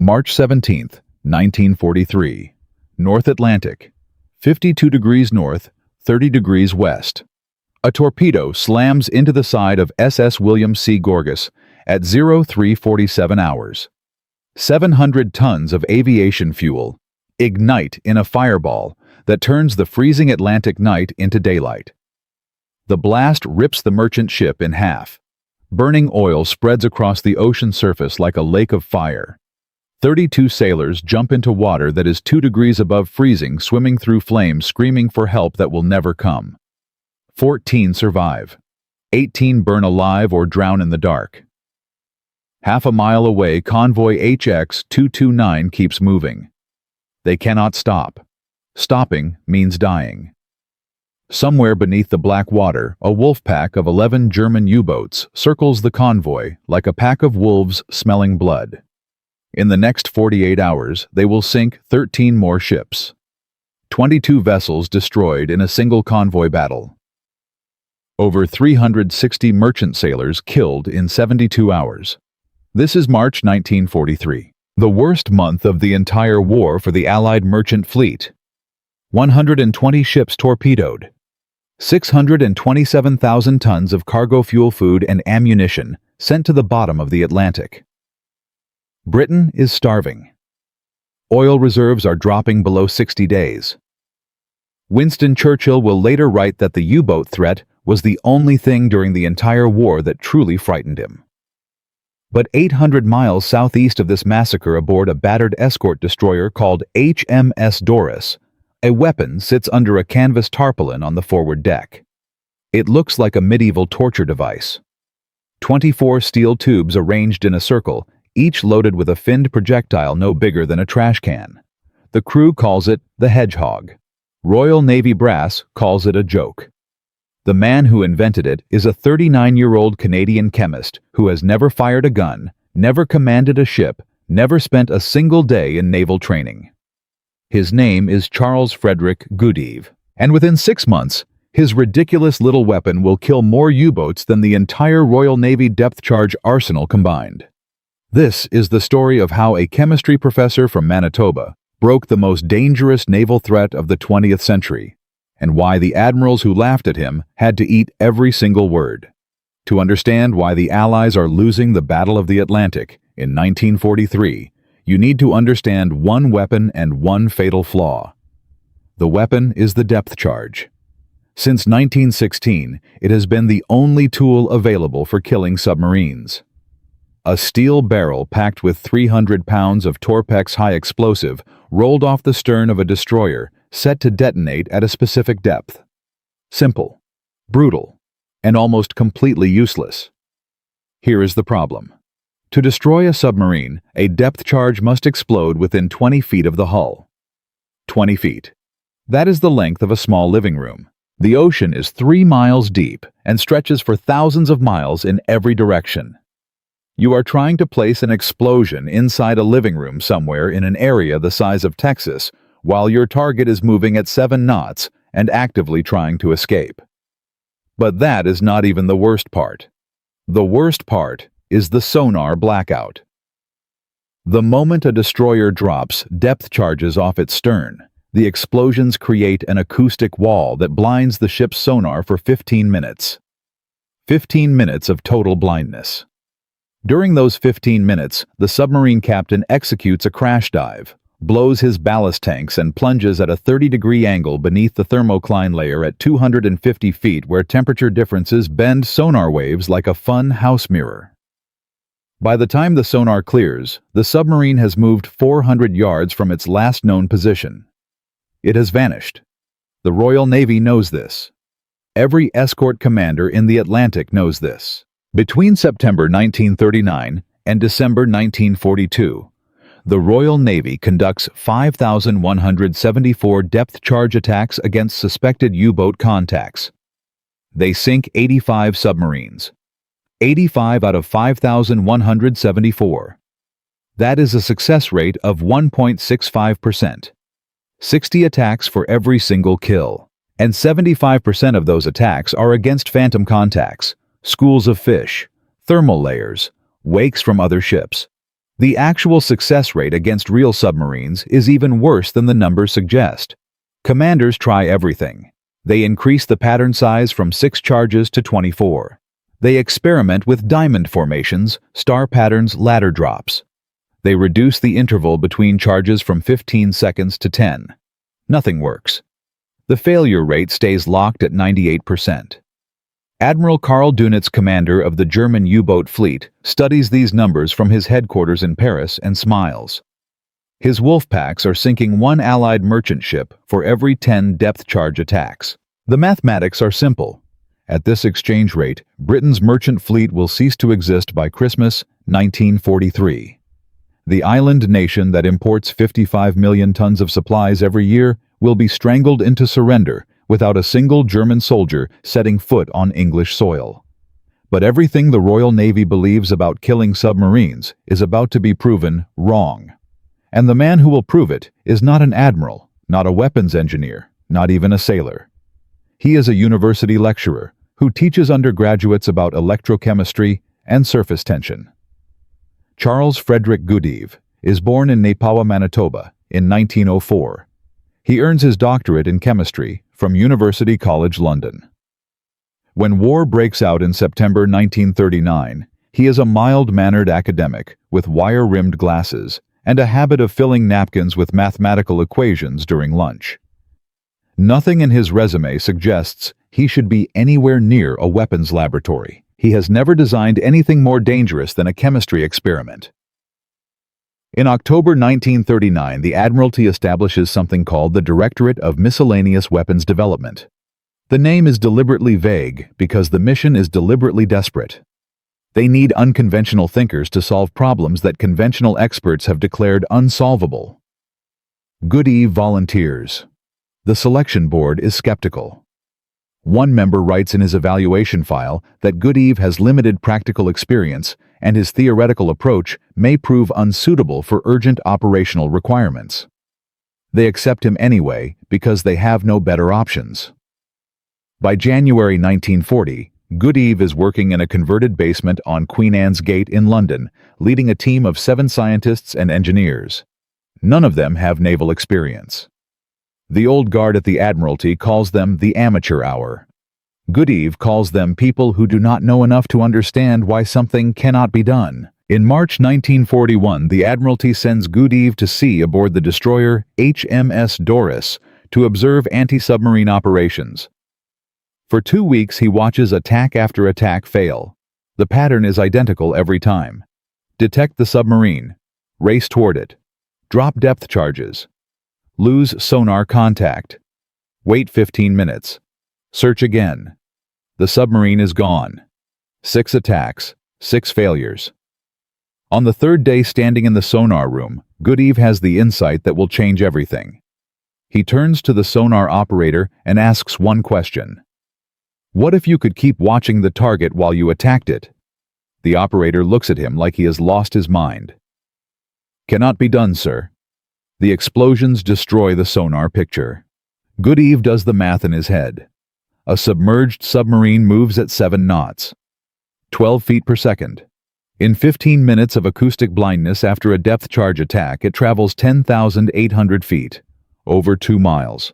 March 17, 1943. North Atlantic. 52 degrees north, 30 degrees west. A torpedo slams into the side of SS William C. Gorgas at 0347 hours. 700 tons of aviation fuel ignite in a fireball that turns the freezing Atlantic night into daylight. The blast rips the merchant ship in half. Burning oil spreads across the ocean surface like a lake of fire. 32 sailors jump into water that is 2 degrees above freezing, swimming through flames, screaming for help that will never come. 14 survive. 18 burn alive or drown in the dark. Half a mile away, convoy HX-229 keeps moving. They cannot stop. Stopping means dying. Somewhere beneath the black water, a wolf pack of 11 German U-boats circles the convoy like a pack of wolves smelling blood. In the next 48 hours, they will sink 13 more ships. 22 vessels destroyed in a single convoy battle. Over 360 merchant sailors killed in 72 hours. This is March 1943, the worst month of the entire war for the Allied merchant fleet. 120 ships torpedoed. 627,000 tons of cargo fuel, food, and ammunition sent to the bottom of the Atlantic. Britain is starving. Oil reserves are dropping below 60 days. Winston Churchill will later write that the U-boat threat was the only thing during the entire war that truly frightened him. But 800 miles southeast of this massacre, aboard a battered escort destroyer called HMS Doris, a weapon sits under a canvas tarpaulin on the forward deck. It looks like a medieval torture device. 24 steel tubes arranged in a circle, each loaded with a finned projectile no bigger than a trash can. The crew calls it the Hedgehog. Royal Navy brass calls it a joke. The man who invented it is a 39-year-old Canadian chemist who has never fired a gun, never commanded a ship, never spent a single day in naval training. His name is Charles Frederick Goodeve, and within 6 months, his ridiculous little weapon will kill more U-boats than the entire Royal Navy depth charge arsenal combined. This is the story of how a chemistry professor from Manitoba broke the most dangerous naval threat of the 20th century, and why the admirals who laughed at him had to eat every single word. To understand why the Allies are losing the Battle of the Atlantic in 1943, you need to understand one weapon and one fatal flaw. The weapon is the depth charge. Since 1916, it has been the only tool available for killing submarines. A steel barrel packed with 300 pounds of Torpex high explosive rolled off the stern of a destroyer set to detonate at a specific depth. Simple, brutal, and almost completely useless. Here is the problem. To destroy a submarine, a depth charge must explode within 20 feet of the hull. 20 feet. That is the length of a small living room. The ocean is 3 miles deep and stretches for thousands of miles in every direction. You are trying to place an explosion inside a living room somewhere in an area the size of Texas, while your target is moving at 7 knots and actively trying to escape. But that is not even the worst part. The worst part is the sonar blackout. The moment a destroyer drops depth charges off its stern, the explosions create an acoustic wall that blinds the ship's sonar for 15 minutes. 15 minutes of total blindness. During those 15 minutes, the submarine captain executes a crash dive, blows his ballast tanks, and plunges at a 30-degree angle beneath the thermocline layer at 250 feet, where temperature differences bend sonar waves like a fun house mirror. By the time the sonar clears, the submarine has moved 400 yards from its last known position. It has vanished. The Royal Navy knows this. Every escort commander in the Atlantic knows this. Between September 1939 and December 1942, the Royal Navy conducts 5,174 depth charge attacks against suspected U-boat contacts. They sink 85 submarines. 85 out of 5,174. That is a success rate of 1.65%. 60 attacks for every single kill. And 75% of those attacks are against phantom contacts, schools of fish, thermal layers, wakes from other ships. The actual success rate against real submarines is even worse than the numbers suggest. Commanders try everything. They increase the pattern size from 6 charges to 24. They experiment with diamond formations, star patterns, ladder drops. They reduce the interval between charges from 15 seconds to 10. Nothing works. The failure rate stays locked at 98%. Admiral Karl Dönitz, commander of the German U-boat fleet, studies these numbers from his headquarters in Paris and smiles. His wolf packs are sinking 1 Allied merchant ship for every 10 depth charge attacks. The mathematics are simple. At this exchange rate, Britain's merchant fleet will cease to exist by Christmas 1943. The island nation that imports 55 million tons of supplies every year will be strangled into surrender without a single German soldier setting foot on English soil. But everything the Royal Navy believes about killing submarines is about to be proven wrong. And the man who will prove it is not an admiral, not a weapons engineer, not even a sailor. He is a university lecturer who teaches undergraduates about electrochemistry and surface tension. Charles Frederick Goodeve is born in Nepawa, Manitoba, in 1904. He earns his doctorate in chemistry from University College London. When war breaks out in September 1939, he is a mild-mannered academic with wire-rimmed glasses and a habit of filling napkins with mathematical equations during lunch. Nothing in his resume suggests he should be anywhere near a weapons laboratory. He has never designed anything more dangerous than a chemistry experiment. In October 1939, the Admiralty establishes something called the Directorate of Miscellaneous Weapons Development. The name is deliberately vague because the mission is deliberately desperate. They need unconventional thinkers to solve problems that conventional experts have declared unsolvable. Goodeve volunteers. The selection board is skeptical. One member writes in his evaluation file that Goodeve has limited practical experience and his theoretical approach may prove unsuitable for urgent operational requirements. They accept him anyway because they have no better options. By January 1940, Goodeve is working in a converted basement on Queen Anne's Gate in London, leading a team of 7 scientists and engineers. None of them have naval experience. The old guard at the Admiralty calls them the amateur hour. Goodeve calls them people who do not know enough to understand why something cannot be done. In March 1941, the Admiralty sends Goodeve to sea aboard the destroyer HMS Doris to observe anti-submarine operations. For 2 weeks, he watches attack after attack fail. The pattern is identical every time. Detect the submarine. Race toward it. Drop depth charges. Lose sonar contact. Wait 15 minutes. Search again. The submarine is gone. 6 attacks, 6 failures. On the 3rd day standing in the sonar room, Goodeve has the insight that will change everything. He turns to the sonar operator and asks one question. What if you could keep watching the target while you attacked it? The operator looks at him like he has lost his mind. Cannot be done, sir. The explosions destroy the sonar picture. Goodeve does the math in his head. A submerged submarine moves at 7 knots, 12 feet per second. In 15 minutes of acoustic blindness after a depth charge attack, it travels 10,800 feet, over 2 miles.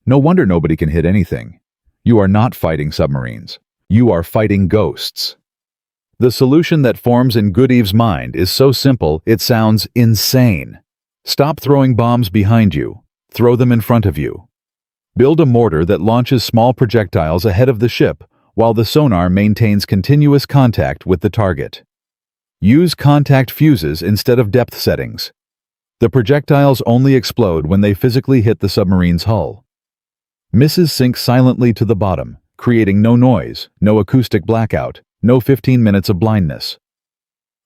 No wonder nobody can hit anything. You are not fighting submarines. You are fighting ghosts. The solution that forms in Goodeve's mind is so simple it sounds insane. Stop throwing bombs behind you. Throw them in front of you. Build a mortar that launches small projectiles ahead of the ship while the sonar maintains continuous contact with the target. Use contact fuses instead of depth settings. The projectiles only explode when they physically hit the submarine's hull. Misses sink silently to the bottom, creating no noise, no acoustic blackout, no 15 minutes of blindness.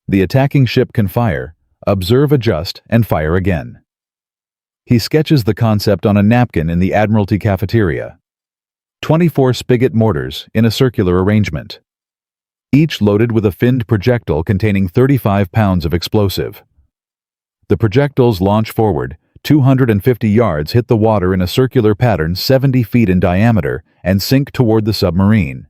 The attacking ship can fire, observe, adjust, and fire again. He sketches the concept on a napkin in the Admiralty cafeteria. 24 spigot mortars in a circular arrangement, each loaded with a finned projectile containing 35 pounds of explosive. The projectiles launch forward, 250 yards, hit the water in a circular pattern 70 feet in diameter, and sink toward the submarine.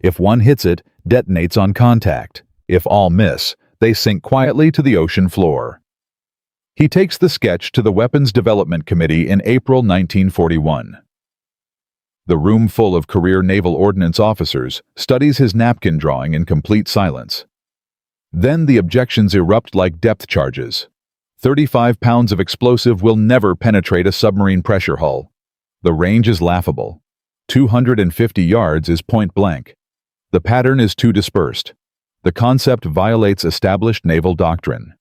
If one hits it, detonates on contact. If all miss, They sink quietly to the ocean floor. He takes the sketch to the Weapons Development Committee in April 1941. The room full of career naval ordnance officers studies his napkin drawing in complete silence. Then the objections erupt like depth charges. 35 pounds of explosive will never penetrate a submarine pressure hull. The range is laughable. 250 yards is point blank. The pattern is too dispersed. The concept violates established naval doctrine.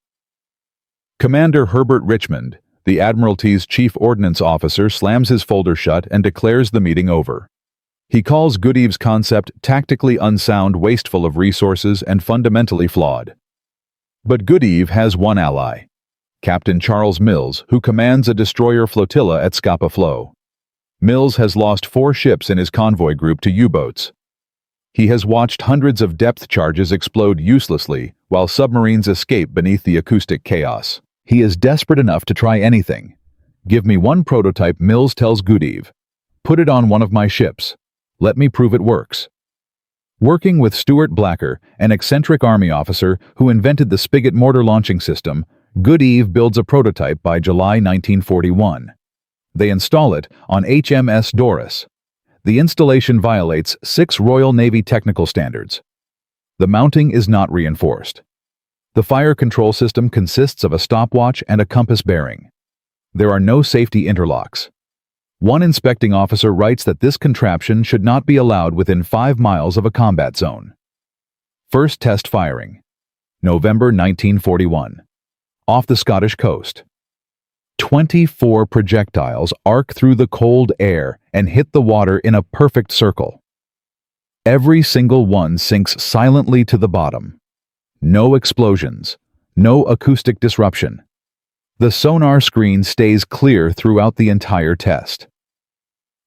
Commander Herbert Richmond, the Admiralty's chief ordnance officer, slams his folder shut and declares the meeting over. He calls Goodeve's concept tactically unsound, wasteful of resources, and fundamentally flawed. But Goodeve has one ally, Captain Charles Mills, who commands a destroyer flotilla at Scapa Flow. Mills has lost 4 ships in his convoy group to U-boats. He has watched hundreds of depth charges explode uselessly while submarines escape beneath the acoustic chaos. He is desperate enough to try anything. "Give me one prototype," Mills tells Goodeve. "Put it on one of my ships. Let me prove it works." Working with Stuart Blacker, an eccentric Army officer who invented the spigot mortar launching system, Goodeve builds a prototype by July 1941. They install it on HMS Doris. The installation violates 6 Royal Navy technical standards. The mounting is not reinforced. The fire control system consists of a stopwatch and a compass bearing. There are no safety interlocks. One inspecting officer writes that this contraption should not be allowed within 5 miles of a combat zone. First test firing. November 1941. Off the Scottish coast. 24 projectiles arc through the cold air and hit the water in a perfect circle. Every single one sinks silently to the bottom. No explosions, no acoustic disruption. The sonar screen stays clear throughout the entire test.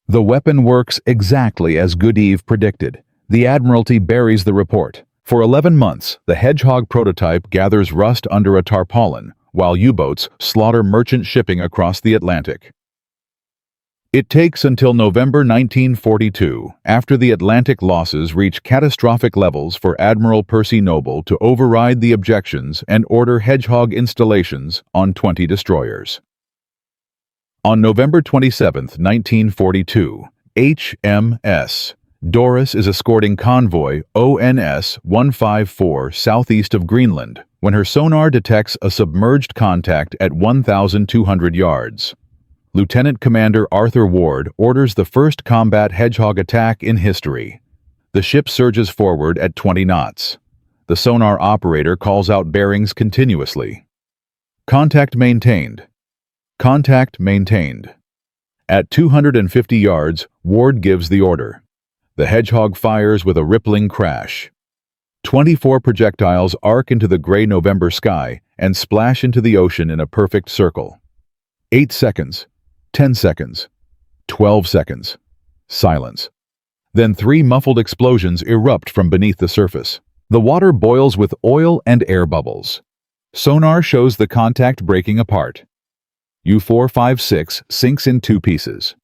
The weapon works exactly as Goodeve predicted. The Admiralty buries the report. For 11 months, the Hedgehog prototype gathers rust under a tarpaulin, while U-boats slaughter merchant shipping across the Atlantic. It takes until November 1942, after the Atlantic losses reach catastrophic levels, for Admiral Percy Noble to override the objections and order Hedgehog installations on 20 destroyers. On November 27, 1942, HMS Doris is escorting convoy ONS 154 southeast of Greenland when her sonar detects a submerged contact at 1,200 yards. Lieutenant Commander Arthur Ward orders the first combat Hedgehog attack in history. The ship surges forward at 20 knots. The sonar operator calls out bearings continuously. Contact maintained. Contact maintained. At 250 yards, Ward gives the order. The Hedgehog fires with a rippling crash. 24 projectiles arc into the gray November sky and splash into the ocean in a perfect circle. 8 seconds. 10 seconds, 12 seconds, silence. Then 3 muffled explosions erupt from beneath the surface. The water boils with oil and air bubbles. Sonar shows the contact breaking apart. U-456 sinks in 2 pieces.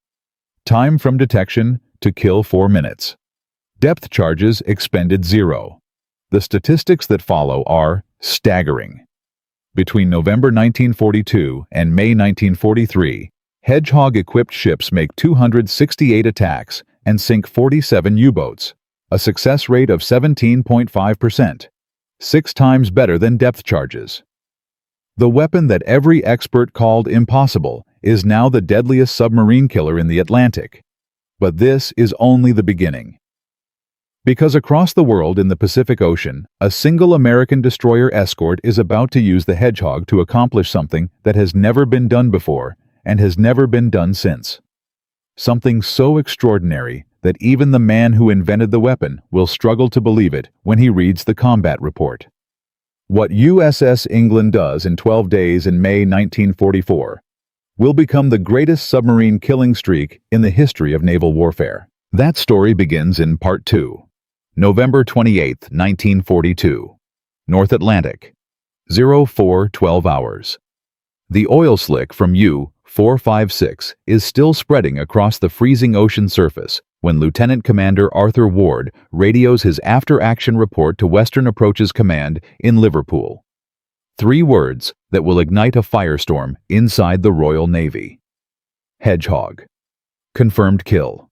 Time from detection to kill 4 minutes. Depth charges expended 0. The statistics that follow are staggering. Between November 1942 and May 1943, Hedgehog-equipped ships make 268 attacks and sink 47 U-boats, a success rate of 17.5%, 6 times better than depth charges. The weapon that every expert called impossible is now the deadliest submarine killer in the Atlantic. But this is only the beginning. Because across the world in the Pacific Ocean, a single American destroyer escort is about to use the Hedgehog to accomplish something that has never been done before and has never been done since. Something so extraordinary that even the man who invented the weapon will struggle to believe it when he reads the combat report. What USS England does in 12 days in May 1944 will become the greatest submarine killing streak in the history of naval warfare. That story begins in Part 2. November 28, 1942. North Atlantic. 04:12 hours. The oil slick from U-456 is still spreading across the freezing ocean surface, when Lieutenant Commander Arthur Ward radios his after-action report to Western Approaches Command in Liverpool. 3 words that will ignite a firestorm inside the Royal Navy. Hedgehog. Confirmed kill.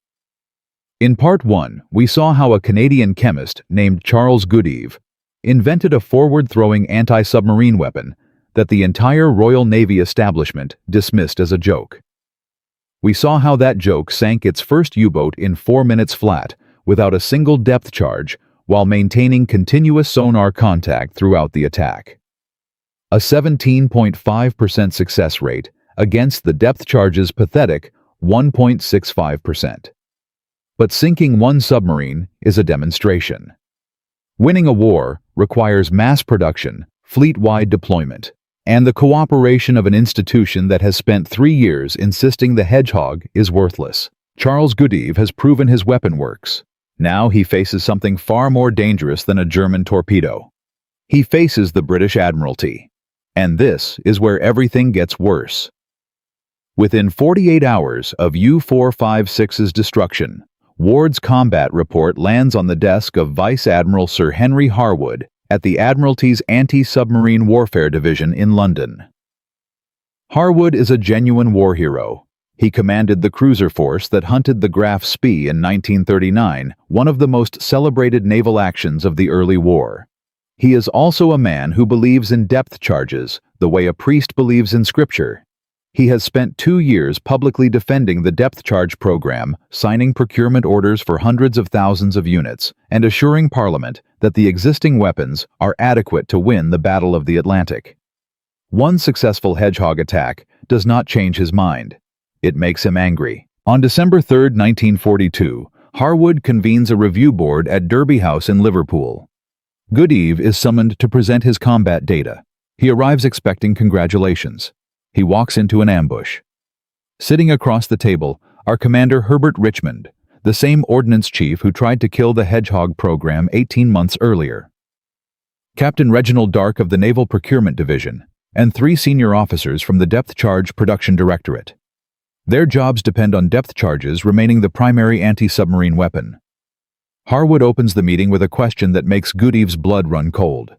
In Part 1, we saw how a Canadian chemist named Charles Goodeve invented a forward-throwing anti-submarine weapon that the entire Royal Navy establishment dismissed as a joke. We saw how that joke sank its first U-boat in 4 minutes flat without a single depth charge while maintaining continuous sonar contact throughout the attack. A 17.5% success rate against the depth charge's pathetic 1.65%. But sinking one submarine is a demonstration. Winning a war requires mass production, fleet-wide deployment, and the cooperation of an institution that has spent 3 years insisting the Hedgehog is worthless. Charles Goodeve has proven his weapon works. Now he faces something far more dangerous than a German torpedo. He faces the British Admiralty. And this is where everything gets worse. Within 48 hours of U-456's destruction, Ward's combat report lands on the desk of Vice Admiral Sir Henry Harwood at the Admiralty's Anti-Submarine Warfare Division in London. Harwood is a genuine war hero. He commanded the cruiser force that hunted the Graf Spee in 1939, one of the most celebrated naval actions of the early war. He is also a man who believes in depth charges, the way a priest believes in scripture. He has spent 2 years publicly defending the depth charge program, signing procurement orders for hundreds of thousands of units, and assuring Parliament that the existing weapons are adequate to win the Battle of the Atlantic. One successful Hedgehog attack does not change his mind. It makes him angry. On December 3, 1942, Harwood convenes a review board at Derby House in Liverpool. Goodeve is summoned to present his combat data. He arrives expecting congratulations. He walks into an ambush. Sitting across the table are Commander Herbert Richmond, the same ordnance chief who tried to kill the Hedgehog program 18 months earlier, Captain Reginald Dark of the Naval Procurement Division, and 3 senior officers from the Depth Charge Production Directorate. Their jobs depend on depth charges remaining the primary anti-submarine weapon. Harwood opens the meeting with a question that makes Goodeve's blood run cold.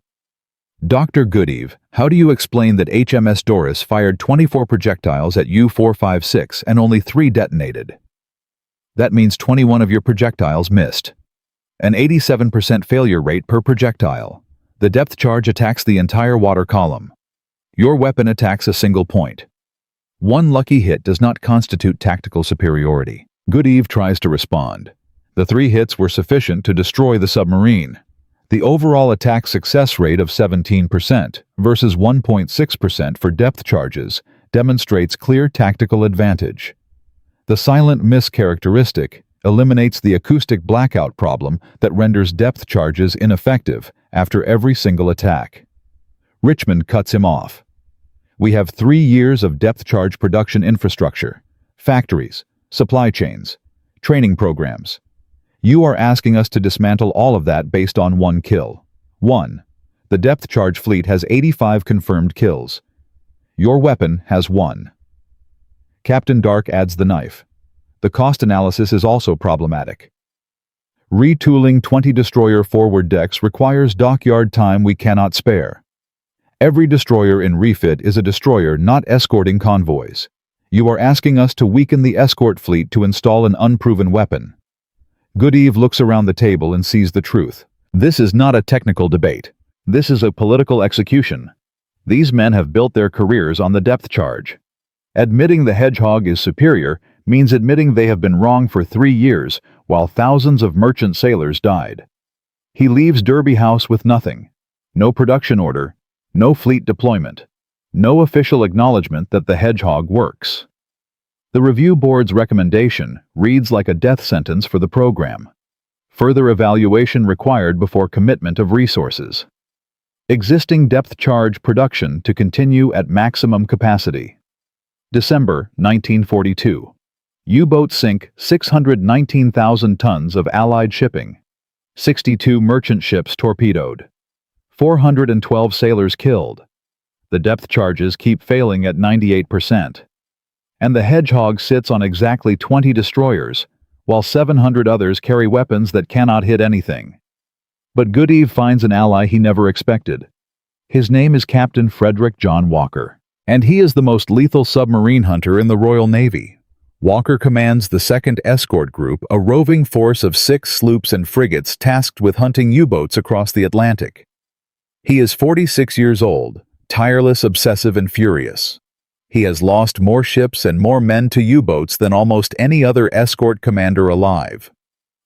Dr. Goodeve, how do you explain that HMS Doris fired 24 projectiles at U-456 and only 3 detonated? That means 21 of your projectiles missed. An 87% failure rate per projectile. The depth charge attacks the entire water column. Your weapon attacks a single point. One lucky hit does not constitute tactical superiority. Goodeve tries to respond. The 3 hits were sufficient to destroy the submarine. The overall attack success rate of 17% versus 1.6% for depth charges demonstrates clear tactical advantage. The silent miss characteristic eliminates the acoustic blackout problem that renders depth charges ineffective after every single attack. Richmond cuts him off. We have 3 years of depth charge production infrastructure, factories, supply chains, training programs. You are asking us to dismantle all of that based on 1 kill. 1. The depth charge fleet has 85 confirmed kills. Your weapon has 1. Captain Dark adds the knife. The cost analysis is also problematic. Retooling 20 destroyer forward decks requires dockyard time we cannot spare. Every destroyer in refit is a destroyer not escorting convoys. You are asking us to weaken the escort fleet to install an unproven weapon. Goodeve looks around the table and sees the truth. This is not a technical debate. This is a political execution. These men have built their careers on the depth charge. Admitting the Hedgehog is superior means admitting they have been wrong for 3 years while thousands of merchant sailors died. He leaves Derby House with nothing. No production order, no fleet deployment, no official acknowledgement that the Hedgehog works. The review board's recommendation reads like a death sentence for the program. Further evaluation required before commitment of resources. Existing depth charge production to continue at maximum capacity. December 1942. U-boats sink 619,000 tons of Allied shipping. 62 merchant ships torpedoed. 412 sailors killed. The depth charges keep failing at 98%. And the Hedgehog sits on exactly 20 destroyers, while 700 others carry weapons that cannot hit anything. But Goodeve finds an ally he never expected. His name is Captain Frederick John Walker, and he is the most lethal submarine hunter in the Royal Navy. Walker commands the 2nd Escort Group, a roving force of 6 sloops and frigates tasked with hunting U-boats across the Atlantic. He is 46 years old, tireless, obsessive, and furious. He has lost more ships and more men to U-boats than almost any other escort commander alive.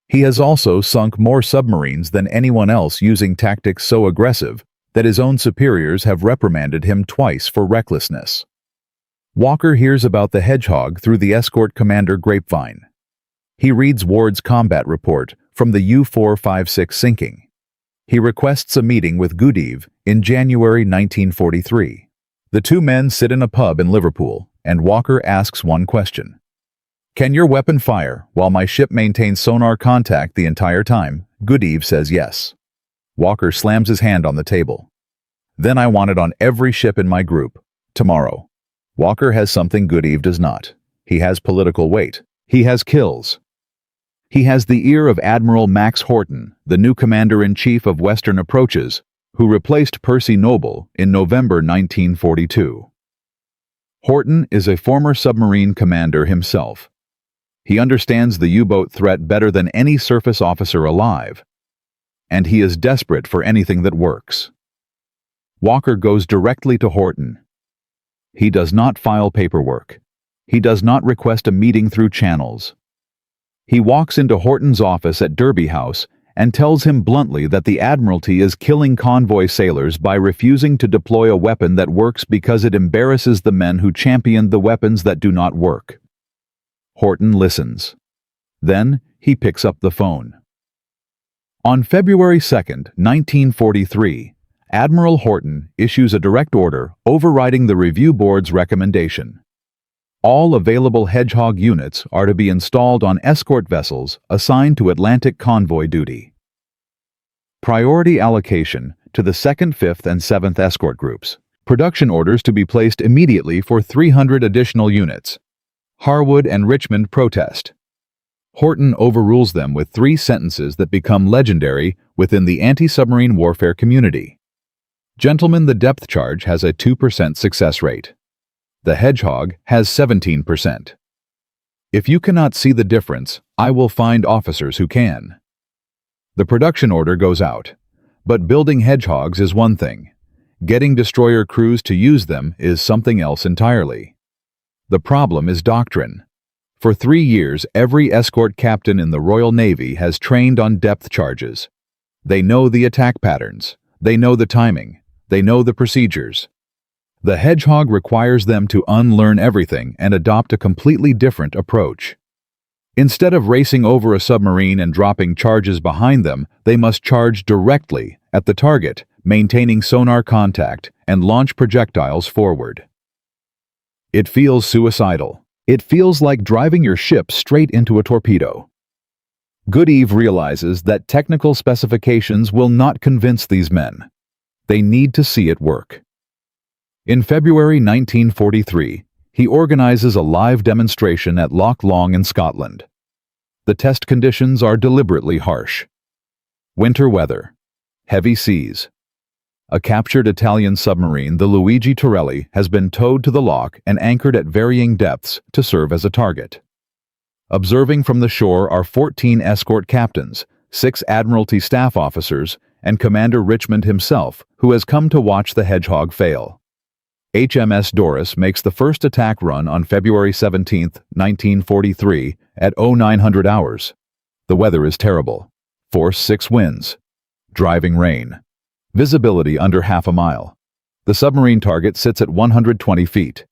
He has also sunk more submarines than anyone else, using tactics so aggressive that his own superiors have reprimanded him twice for recklessness. Walker hears about the Hedgehog through the escort commander grapevine. He reads Ward's combat report from the U-456 sinking. He requests a meeting with Goodeve in January 1943. The two men sit in a pub in Liverpool, and Walker asks one question. "Can your weapon fire while my ship maintains sonar contact the entire time?" Goodeve says yes. Walker slams his hand on the table. "Then I want it on every ship in my group, tomorrow." Walker has something Goodeve does not. He has political weight. He has kills. He has the ear of Admiral Max Horton, the new commander-in-chief of Western Approaches, who replaced Percy Noble in November 1942. Horton is a former submarine commander himself. He understands the U-boat threat better than any surface officer alive, and he is desperate for anything that works. Walker goes directly to Horton. He does not file paperwork. He does not request a meeting through channels. He walks into Horton's office at Derby House and tells him bluntly that the Admiralty is killing convoy sailors by refusing to deploy a weapon that works because it embarrasses the men who championed the weapons that do not work. Horton listens. Then he picks up the phone. On February 2, 1943, Admiral Horton issues a direct order overriding the review board's recommendation. All available Hedgehog units are to be installed on escort vessels assigned to Atlantic convoy duty. Priority allocation to the 2nd, 5th, and 7th escort groups. Production orders to be placed immediately for 300 additional units. Harwood and Richmond protest. Horton overrules them with 3 sentences that become legendary within the anti-submarine warfare community. Gentlemen, the depth charge has a 2% success rate. The Hedgehog has 17%. If you cannot see the difference, I will find officers who can. The production order goes out, but building Hedgehogs is one thing. Getting destroyer crews to use them is something else entirely. The problem is doctrine. For 3 years, every escort captain in the Royal Navy has trained on depth charges. They know the attack patterns. They know the timing. They know the procedures. The Hedgehog requires them to unlearn everything and adopt a completely different approach. Instead of racing over a submarine and dropping charges behind them, they must charge directly at the target, maintaining sonar contact, and launch projectiles forward. It feels suicidal. It feels like driving your ship straight into a torpedo. Goodeve realizes that technical specifications will not convince these men. They need to see it work. In February 1943, he organizes a live demonstration at Loch Long in Scotland. The test conditions are deliberately harsh. Winter weather, heavy seas. A captured Italian submarine, the Luigi Torelli, has been towed to the loch and anchored at varying depths to serve as a target. Observing from the shore are 14 escort captains, 6 Admiralty staff officers, and Commander Richmond himself, who has come to watch the Hedgehog fail. HMS Doris makes the first attack run on February 17, 1943, at 0900 hours. The weather is terrible. Force 6 winds. Driving rain. Visibility under half a mile. The submarine target sits at 120 feet.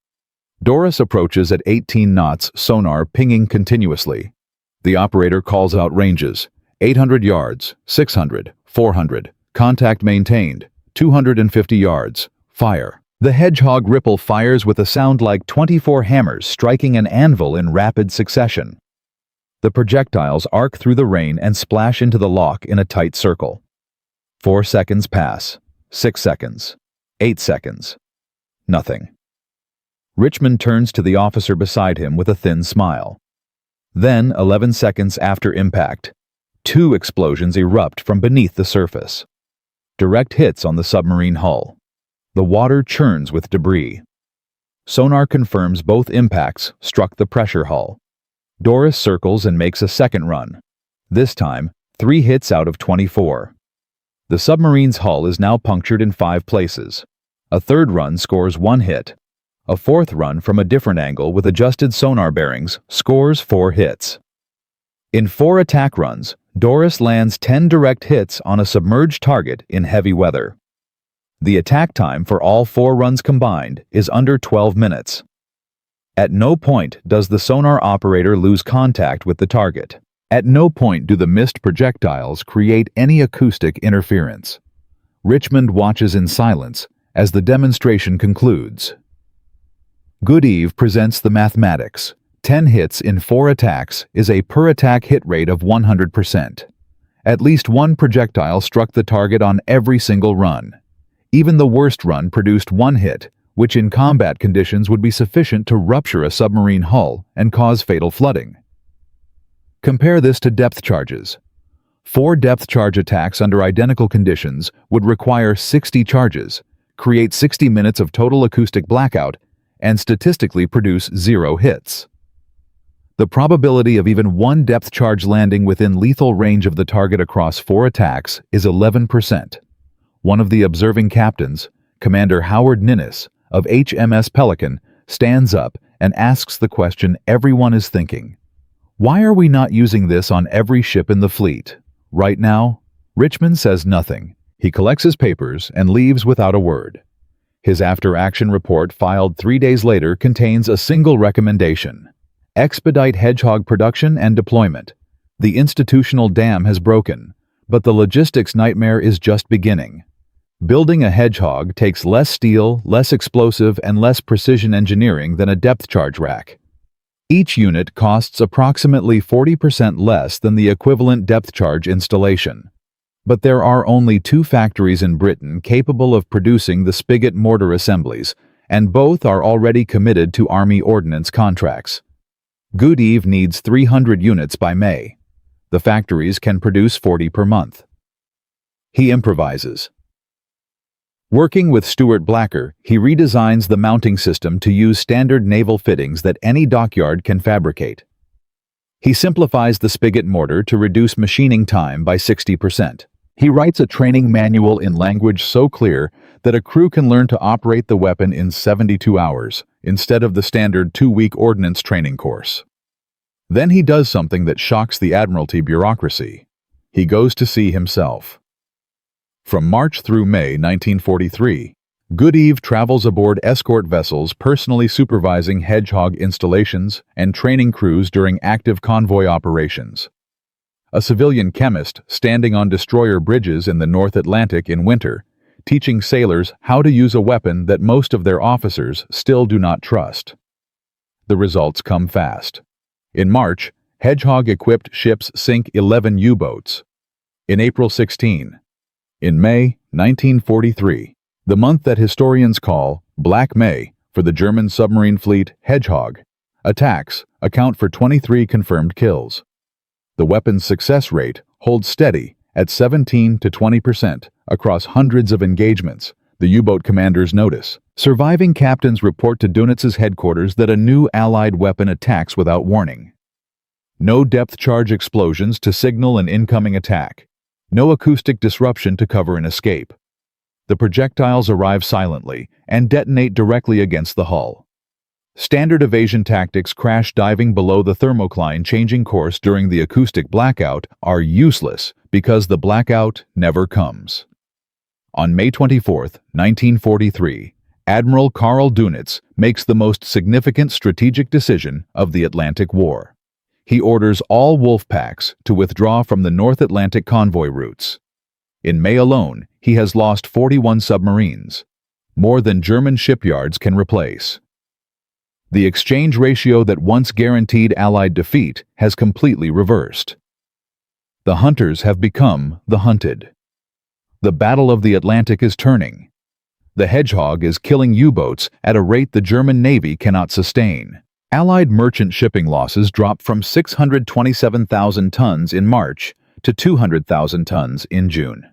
Doris approaches at 18 knots, sonar pinging continuously. The operator calls out ranges. 800 yards, 600, 400, contact maintained, 250 yards, fire. The Hedgehog ripple fires with a sound like 24 hammers striking an anvil in rapid succession. The projectiles arc through the rain and splash into the loch in a tight circle. 4 seconds pass, 6 seconds, 8 seconds. Nothing. Richmond turns to the officer beside him with a thin smile. Then, 11 seconds after impact, two explosions erupt from beneath the surface. Direct hits on the submarine hull. The water churns with debris. Sonar confirms both impacts struck the pressure hull. Doris circles and makes a second run. This time, 3 hits out of 24. The submarine's hull is now punctured in 5 places. A third run scores 1 hit. A fourth run from a different angle with adjusted sonar bearings scores 4 hits. In 4 attack runs, Doris lands 10 direct hits on a submerged target in heavy weather. The attack time for all 4 runs combined is under 12 minutes. At no point does the sonar operator lose contact with the target. At no point do the missed projectiles create any acoustic interference. Richmond watches in silence as the demonstration concludes. Goodeve presents the mathematics. 10 hits in 4 attacks is a per-attack hit rate of 100%. At least 1 projectile struck the target on every single run. Even the worst run produced 1 hit, which in combat conditions would be sufficient to rupture a submarine hull and cause fatal flooding. Compare this to depth charges. 4 depth charge attacks under identical conditions would require 60 charges, create 60 minutes of total acoustic blackout, and statistically produce 0 hits. The probability of even 1 depth charge landing within lethal range of the target across 4 attacks is 11%. One of the observing captains, Commander Howard Ninnis of HMS Pelican, stands up and asks the question everyone is thinking. Why are we not using this on every ship in the fleet? Right now, Richmond says nothing. He collects his papers and leaves without a word. His after-action report filed 3 days later contains a single recommendation. Expedite Hedgehog production and deployment. The institutional dam has broken, but the logistics nightmare is just beginning. Building a Hedgehog takes less steel, less explosive, and less precision engineering than a depth charge rack. Each unit costs approximately 40% less than the equivalent depth charge installation. But there are only 2 factories in Britain capable of producing the spigot mortar assemblies, and both are already committed to Army ordnance contracts. Goodeve needs 300 units by May. The factories can produce 40 per month. He improvises. Working with Stuart Blacker, he redesigns the mounting system to use standard naval fittings that any dockyard can fabricate. He simplifies the spigot mortar to reduce machining time by 60%. He writes a training manual in language so clear that a crew can learn to operate the weapon in 72 hours, instead of the standard 2-week ordnance training course. Then he does something that shocks the Admiralty bureaucracy. He goes to sea himself. From March through May 1943, Goodeve travels aboard escort vessels personally supervising Hedgehog installations and training crews during active convoy operations. A civilian chemist standing on destroyer bridges in the North Atlantic in winter, teaching sailors how to use a weapon that most of their officers still do not trust. The results come fast. In March, Hedgehog-equipped ships sink 11 U-boats. In April 16. In May 1943, the month that historians call Black May for the German submarine fleet Hedgehog, attacks account for 23 confirmed kills. The weapon's success rate holds steady at 17 to 20% across hundreds of engagements, the U-boat commanders notice. Surviving captains report to Dunitz's headquarters that a new Allied weapon attacks without warning. No depth charge explosions to signal an incoming attack. No acoustic disruption to cover an escape. The projectiles arrive silently and detonate directly against the hull. Standard evasion tactics crash diving below the thermocline changing course during the acoustic blackout are useless because the blackout never comes. On May 24, 1943, Admiral Karl Dönitz makes the most significant strategic decision of the Atlantic War. He orders all wolf packs to withdraw from the North Atlantic convoy routes. In May alone, he has lost 41 submarines, more than German shipyards can replace. The exchange ratio that once guaranteed Allied defeat has completely reversed. The hunters have become the hunted. The Battle of the Atlantic is turning. The Hedgehog is killing U-boats at a rate the German Navy cannot sustain. Allied merchant shipping losses dropped from 627,000 tons in March to 200,000 tons in June.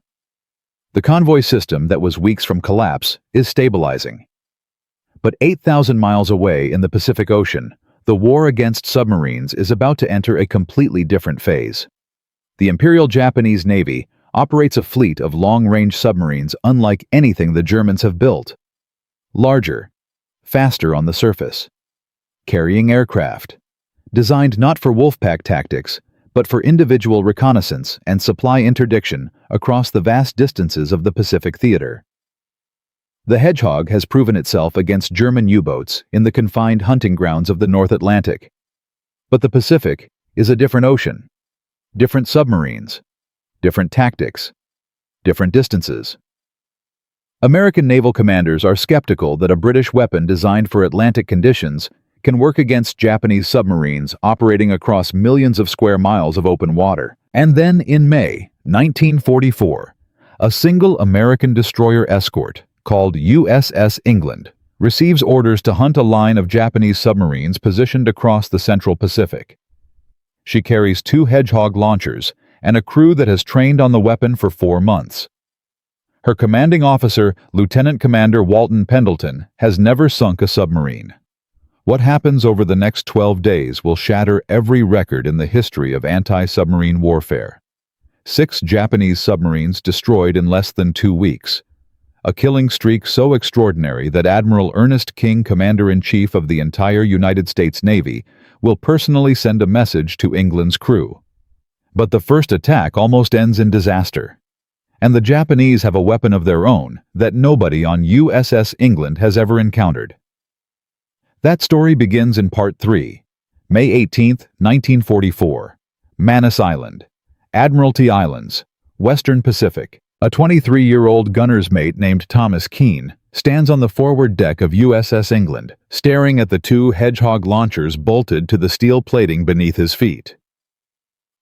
The convoy system that was weeks from collapse is stabilizing. But 8,000 miles away in the Pacific Ocean, the war against submarines is about to enter a completely different phase. The Imperial Japanese Navy operates a fleet of long-range submarines unlike anything the Germans have built. Larger, faster on the surface, carrying aircraft, designed not for wolfpack tactics, but for individual reconnaissance and supply interdiction across the vast distances of the Pacific theater. The Hedgehog has proven itself against German U-boats in the confined hunting grounds of the North Atlantic. But the Pacific is a different ocean, different submarines, different tactics, different distances. American naval commanders are skeptical that a British weapon designed for Atlantic conditions can work against Japanese submarines operating across millions of square miles of open water. And then in May 1944, a single American destroyer escort called USS England receives orders to hunt a line of Japanese submarines positioned across the Central Pacific. She carries 2 Hedgehog launchers and a crew that has trained on the weapon for 4 months. Her commanding officer, Lieutenant Commander Walton Pendleton, has never sunk a submarine. What happens over the next 12 days will shatter every record in the history of anti-submarine warfare. 6 Japanese submarines destroyed in less than 2 weeks. A killing streak so extraordinary that Admiral Ernest King, Commander-in-Chief of the entire United States Navy, will personally send a message to England's crew. But the first attack almost ends in disaster. And the Japanese have a weapon of their own that nobody on USS England has ever encountered. That story begins in Part 3, May 18, 1944, Manus Island, Admiralty Islands, Western Pacific. A 23-year-old gunner's mate named Thomas Keene stands on the forward deck of USS England, staring at the 2 Hedgehog launchers bolted to the steel plating beneath his feet.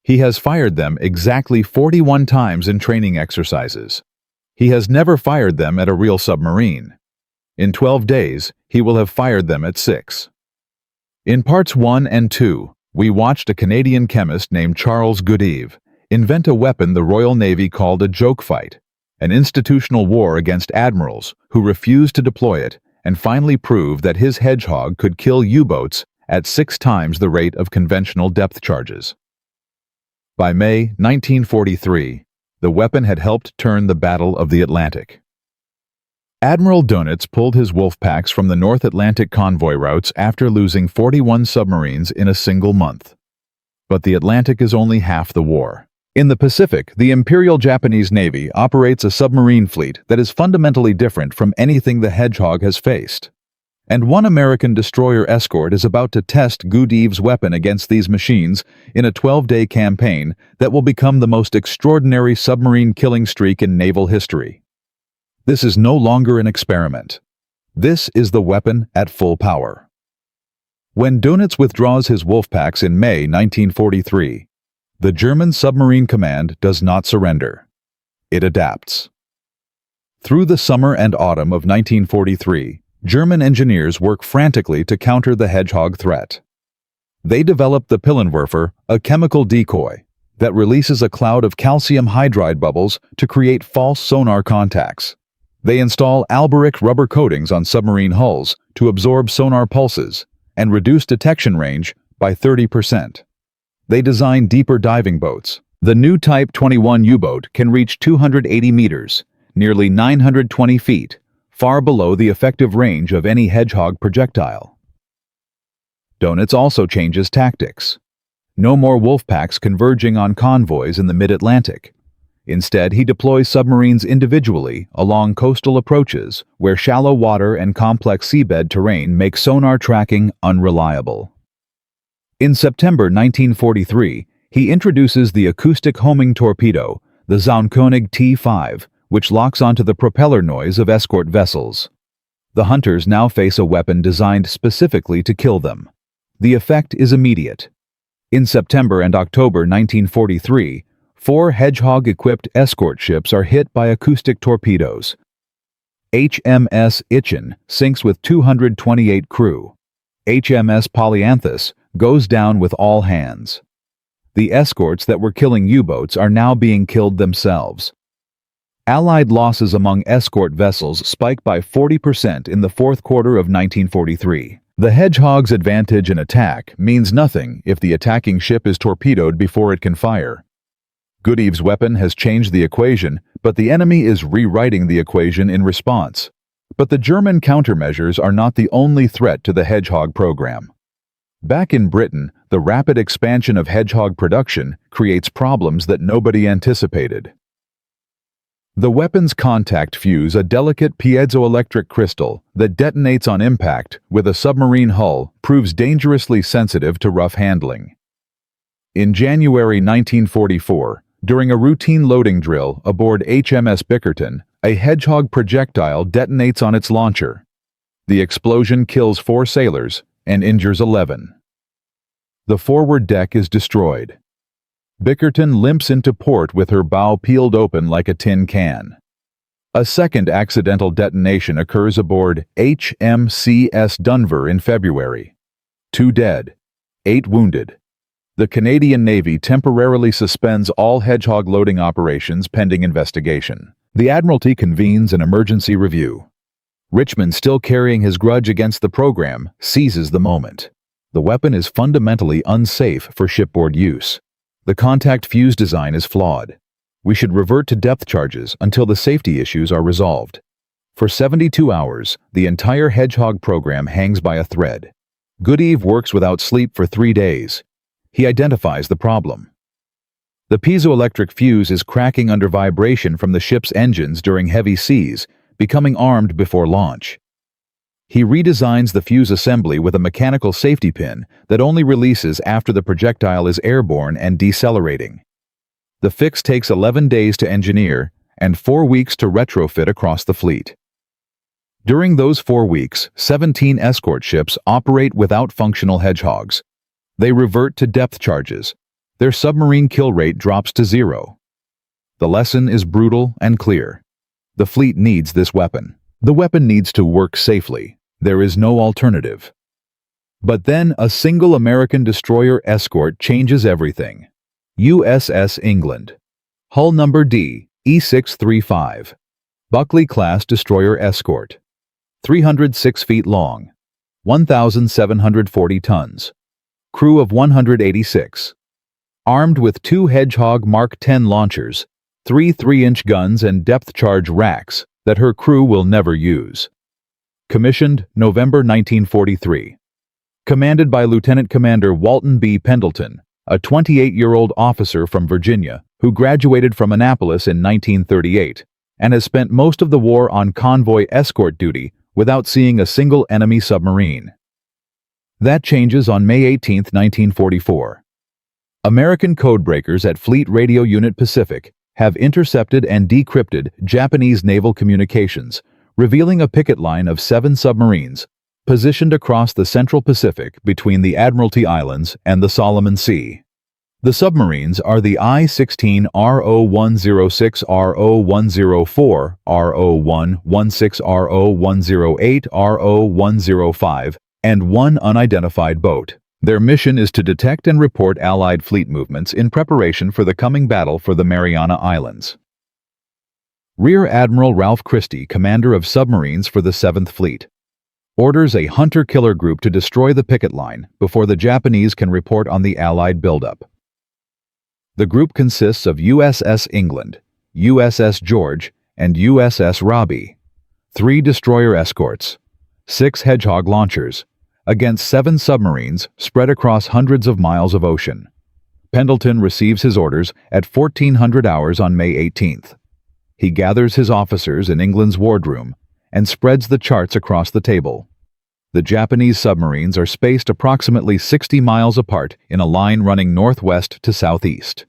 He has fired them exactly 41 times in training exercises. He has never fired them at a real submarine. In 12 days, he will have fired them at 6. In Parts 1 and 2, we watched a Canadian chemist named Charles Goodeve invent a weapon the Royal Navy called a joke fight, an institutional war against admirals who refused to deploy it and finally proved that his Hedgehog could kill U-boats at 6 times the rate of conventional depth charges. By May 1943, the weapon had helped turn the Battle of the Atlantic. Admiral Dönitz pulled his wolf packs from the North Atlantic convoy routes after losing 41 submarines in a single month. But the Atlantic is only half the war. In the Pacific, the Imperial Japanese Navy operates a submarine fleet that is fundamentally different from anything the Hedgehog has faced. And one American destroyer escort is about to test Goodeve's weapon against these machines in a 12-day campaign that will become the most extraordinary submarine killing streak in naval history. This is no longer an experiment. This is the weapon at full power. When Dönitz withdraws his wolfpacks in May 1943, the German submarine command does not surrender. It adapts. Through the summer and autumn of 1943, German engineers work frantically to counter the Hedgehog threat. They develop the Pillenwerfer, a chemical decoy that releases a cloud of calcium hydride bubbles to create false sonar contacts. They install Alberic rubber coatings on submarine hulls to absorb sonar pulses and reduce detection range by 30%. They design deeper diving boats. The new Type 21 U-boat can reach 280 meters, nearly 920 feet, far below the effective range of any Hedgehog projectile. Dönitz also changes tactics. No more wolfpacks converging on convoys in the mid-Atlantic. Instead, he deploys submarines individually along coastal approaches where shallow water and complex seabed terrain make sonar tracking unreliable. In September 1943, he introduces the acoustic homing torpedo, the Zaunkönig T5, which locks onto the propeller noise of escort vessels. The hunters now face a weapon designed specifically to kill them. The effect is immediate. In September and October 1943, 4 Hedgehog-equipped escort ships are hit by acoustic torpedoes. HMS Itchen sinks with 228 crew. HMS Polyanthus, goes down with all hands. The escorts that were killing U-boats are now being killed themselves. Allied losses among escort vessels spike by 40% in the fourth quarter of 1943. The Hedgehog's advantage in attack means nothing if the attacking ship is torpedoed before it can fire. Goodeve's weapon has changed the equation, but the enemy is rewriting the equation in response. But the German countermeasures are not the only threat to the Hedgehog program. Back in Britain, the rapid expansion of Hedgehog production creates problems that nobody anticipated. The weapon's contact fuse, a delicate piezoelectric crystal that detonates on impact with a submarine hull, proves dangerously sensitive to rough handling. In January 1944, during a routine loading drill aboard HMS Bickerton, a Hedgehog projectile detonates on its launcher. The explosion kills 4 sailors and injures 11. The forward deck is destroyed. Bickerton limps into port with her bow peeled open like a tin can. A second accidental detonation occurs aboard HMCS Dunver in February. 2 dead, 8 wounded. The Canadian Navy temporarily suspends all Hedgehog loading operations pending investigation. The Admiralty convenes an emergency review. Richmond, still carrying his grudge against the program, seizes the moment. The weapon is fundamentally unsafe for shipboard use. The contact fuse design is flawed. We should revert to depth charges until the safety issues are resolved. For 72 hours, the entire Hedgehog program hangs by a thread. Goodeve works without sleep for 3 days. He identifies the problem. The piezoelectric fuse is cracking under vibration from the ship's engines during heavy seas, becoming armed before launch. He redesigns the fuse assembly with a mechanical safety pin that only releases after the projectile is airborne and decelerating. The fix takes 11 days to engineer and 4 weeks to retrofit across the fleet. During those 4 weeks, 17 escort ships operate without functional Hedgehogs. They revert to depth charges. Their submarine kill rate drops to 0. The lesson is brutal and clear. The fleet needs this weapon. The weapon needs to work safely. There is no alternative. But then a single American destroyer escort changes everything. USS England. Hull number D, E635. Buckley-class destroyer escort. 306 feet long. 1,740 tons. Crew of 186. Armed with 2 Hedgehog Mark 10 launchers, 3 3-inch guns and depth charge racks that her crew will never use. Commissioned November 1943. Commanded by Lieutenant Commander Walton B. Pendleton, a 28-year-old officer from Virginia who graduated from Annapolis in 1938 and has spent most of the war on convoy escort duty without seeing a single enemy submarine. That changes on May 18, 1944. American codebreakers at Fleet Radio Unit Pacific have intercepted and decrypted Japanese naval communications, revealing a picket line of 7 submarines positioned across the Central Pacific between the Admiralty Islands and the Solomon Sea. The submarines are the I-16 RO-106, RO-104, RO-116, RO-108, RO-105, and 1 unidentified boat. Their mission is to detect and report Allied fleet movements in preparation for the coming battle for the Mariana Islands. Rear Admiral Ralph Christie, commander of submarines for the 7th Fleet, orders a hunter-killer group to destroy the picket line before the Japanese can report on the Allied buildup. The group consists of USS England, USS George, and USS Robbie, 3 destroyer escorts, 6 Hedgehog launchers, against 7 submarines spread across hundreds of miles of ocean. Pendleton receives his orders at 1400 hours on May 18th. He gathers his officers in England's wardroom and spreads the charts across the table. The Japanese submarines are spaced approximately 60 miles apart in a line running northwest to southeast.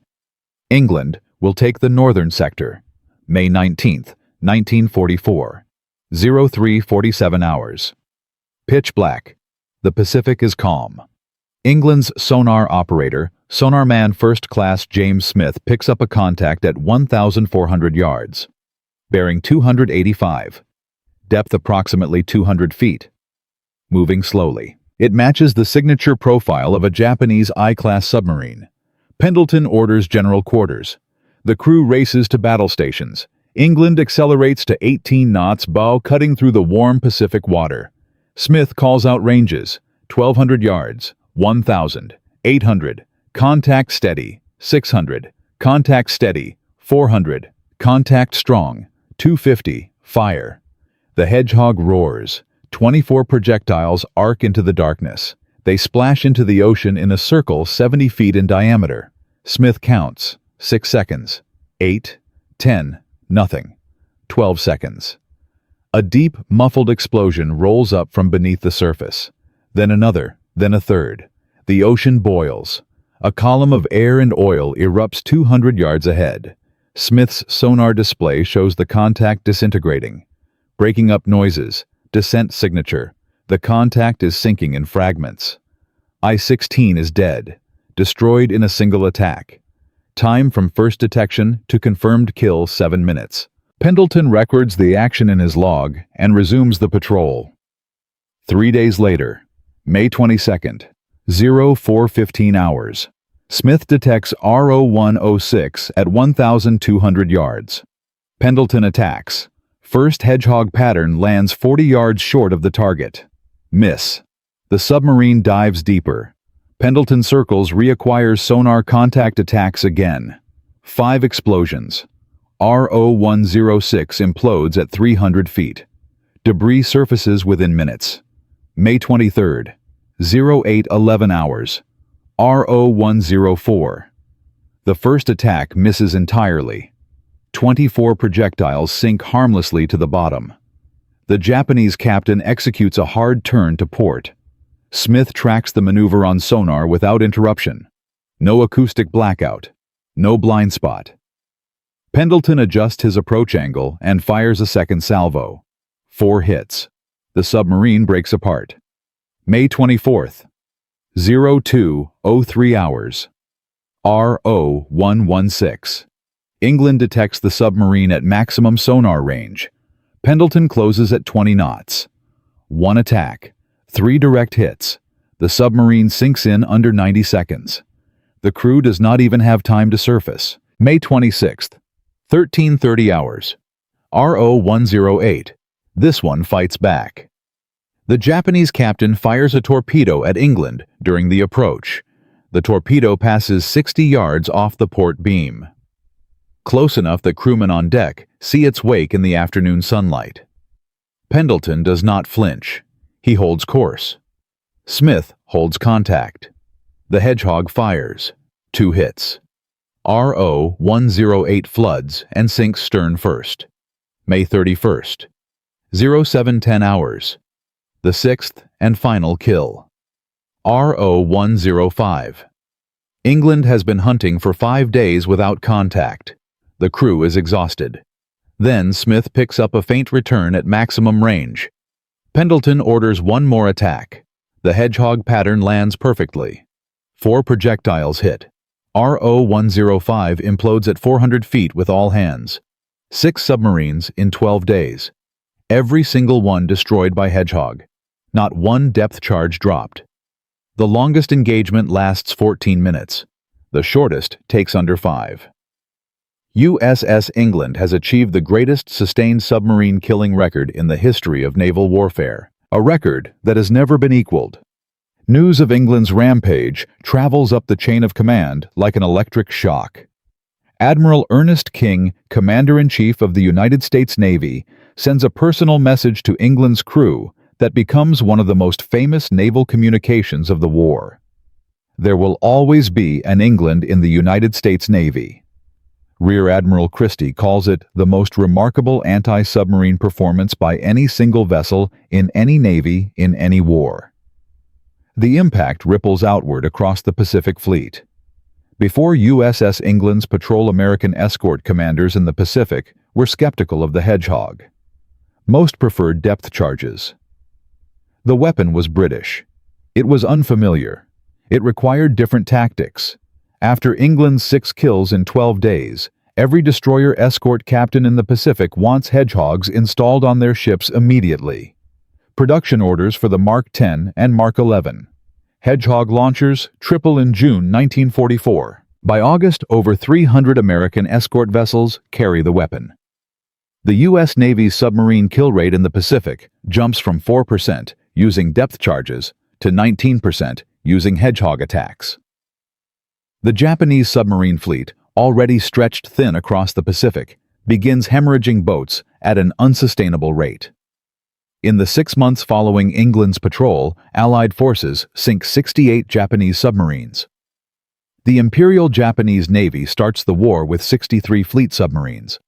England will take the northern sector, May 19th, 1944, 03:47 hours. Pitch black. The Pacific is calm. England's sonar operator, Sonarman First Class James Smith, picks up a contact at 1,400 yards, bearing 285, depth approximately 200 feet, moving slowly. It matches the signature profile of a Japanese I-class submarine. Pendleton orders general quarters. The crew races to battle stations. England accelerates to 18 knots, bow cutting through the warm Pacific water. Smith calls out ranges: 1,200 yards, 1,000, 800, contact steady, 600, contact steady, 400, contact strong, 250, fire. The Hedgehog roars. 24 projectiles arc into the darkness. They splash into the ocean in a circle 70 feet in diameter. Smith counts. 6 seconds. 8, 10, nothing. 12 seconds. A deep, muffled explosion rolls up from beneath the surface. Then another, then a third. The ocean boils. A column of air and oil erupts 200 yards ahead. Smith's sonar display shows the contact disintegrating. Breaking up noises. Descent signature. The contact is sinking in fragments. I-16 is dead. Destroyed in a single attack. Time from first detection to confirmed kill 7 minutes. Pendleton records the action in his log and resumes the patrol. 3 days later, May 22nd, 04:15 hours. Smith detects RO-106 at 1,200 yards. Pendleton attacks. First Hedgehog pattern lands 40 yards short of the target. Miss. The submarine dives deeper. Pendleton circles, reacquires sonar contact, attacks again. 5 explosions. RO-106 implodes at 300 feet. Debris surfaces within minutes. May 23rd, 08:11 hours. RO-104. The first attack misses entirely. 24 projectiles sink harmlessly to the bottom. The Japanese captain executes a hard turn to port. Smith tracks the maneuver on sonar without interruption. No acoustic blackout. No blind spot. Pendleton adjusts his approach angle and fires a second salvo. 4 hits. The submarine breaks apart. May 24th, 02:03 hours. RO-116. England detects the submarine at maximum sonar range. Pendleton closes at 20 knots. 1 attack. 3 direct hits. The submarine sinks in under 90 seconds. The crew does not even have time to surface. May 26th, 13:30 hours. RO-108. This one fights back. The Japanese captain fires a torpedo at England during the approach. The torpedo passes 60 yards off the port beam, close enough that crewmen on deck see its wake in the afternoon sunlight. Pendleton does not flinch. He holds course. Smith holds contact. The Hedgehog fires. 2 hits. RO-108 floods and sinks stern first. May 31st, 07:10 hours. The 6th and final kill. RO-105. England has been hunting for 5 days without contact. The crew is exhausted. Then Smith picks up a faint return at maximum range. Pendleton orders one more attack. The Hedgehog pattern lands perfectly. 4 projectiles hit. RO-105 implodes at 400 feet with all hands. 6 submarines in 12 days. Every single one destroyed by Hedgehog. Not one depth charge dropped. The longest engagement lasts 14 minutes. The shortest takes under 5. USS England has achieved the greatest sustained submarine killing record in the history of naval warfare, a record that has never been equaled. News of England's rampage travels up the chain of command like an electric shock. Admiral Ernest King, Commander-in-Chief of the United States Navy, sends a personal message to England's crew that becomes one of the most famous naval communications of the war. There will always be an England in the United States Navy. Rear Admiral Christie calls it the most remarkable anti-submarine performance by any single vessel in any navy in any war. The impact ripples outward across the Pacific Fleet. Before USS England's patrol American escort commanders in the Pacific were skeptical of the Hedgehog. Most preferred depth charges. The weapon was British. It was unfamiliar. It required different tactics. After England's 6 kills in 12 days, every destroyer escort captain in the Pacific wants Hedgehogs installed on their ships immediately. Production orders for the Mark 10 and Mark 11. Hedgehog launchers triple in June 1944. By August, over 300 American escort vessels carry the weapon. The U.S. Navy's submarine kill rate in the Pacific jumps from 4% using depth charges to 19% using Hedgehog attacks. The Japanese submarine fleet, already stretched thin across the Pacific, begins hemorrhaging boats at an unsustainable rate. In the 6 months following England's patrol, Allied forces sink 68 Japanese submarines. The Imperial Japanese Navy starts the war with 63 fleet submarines.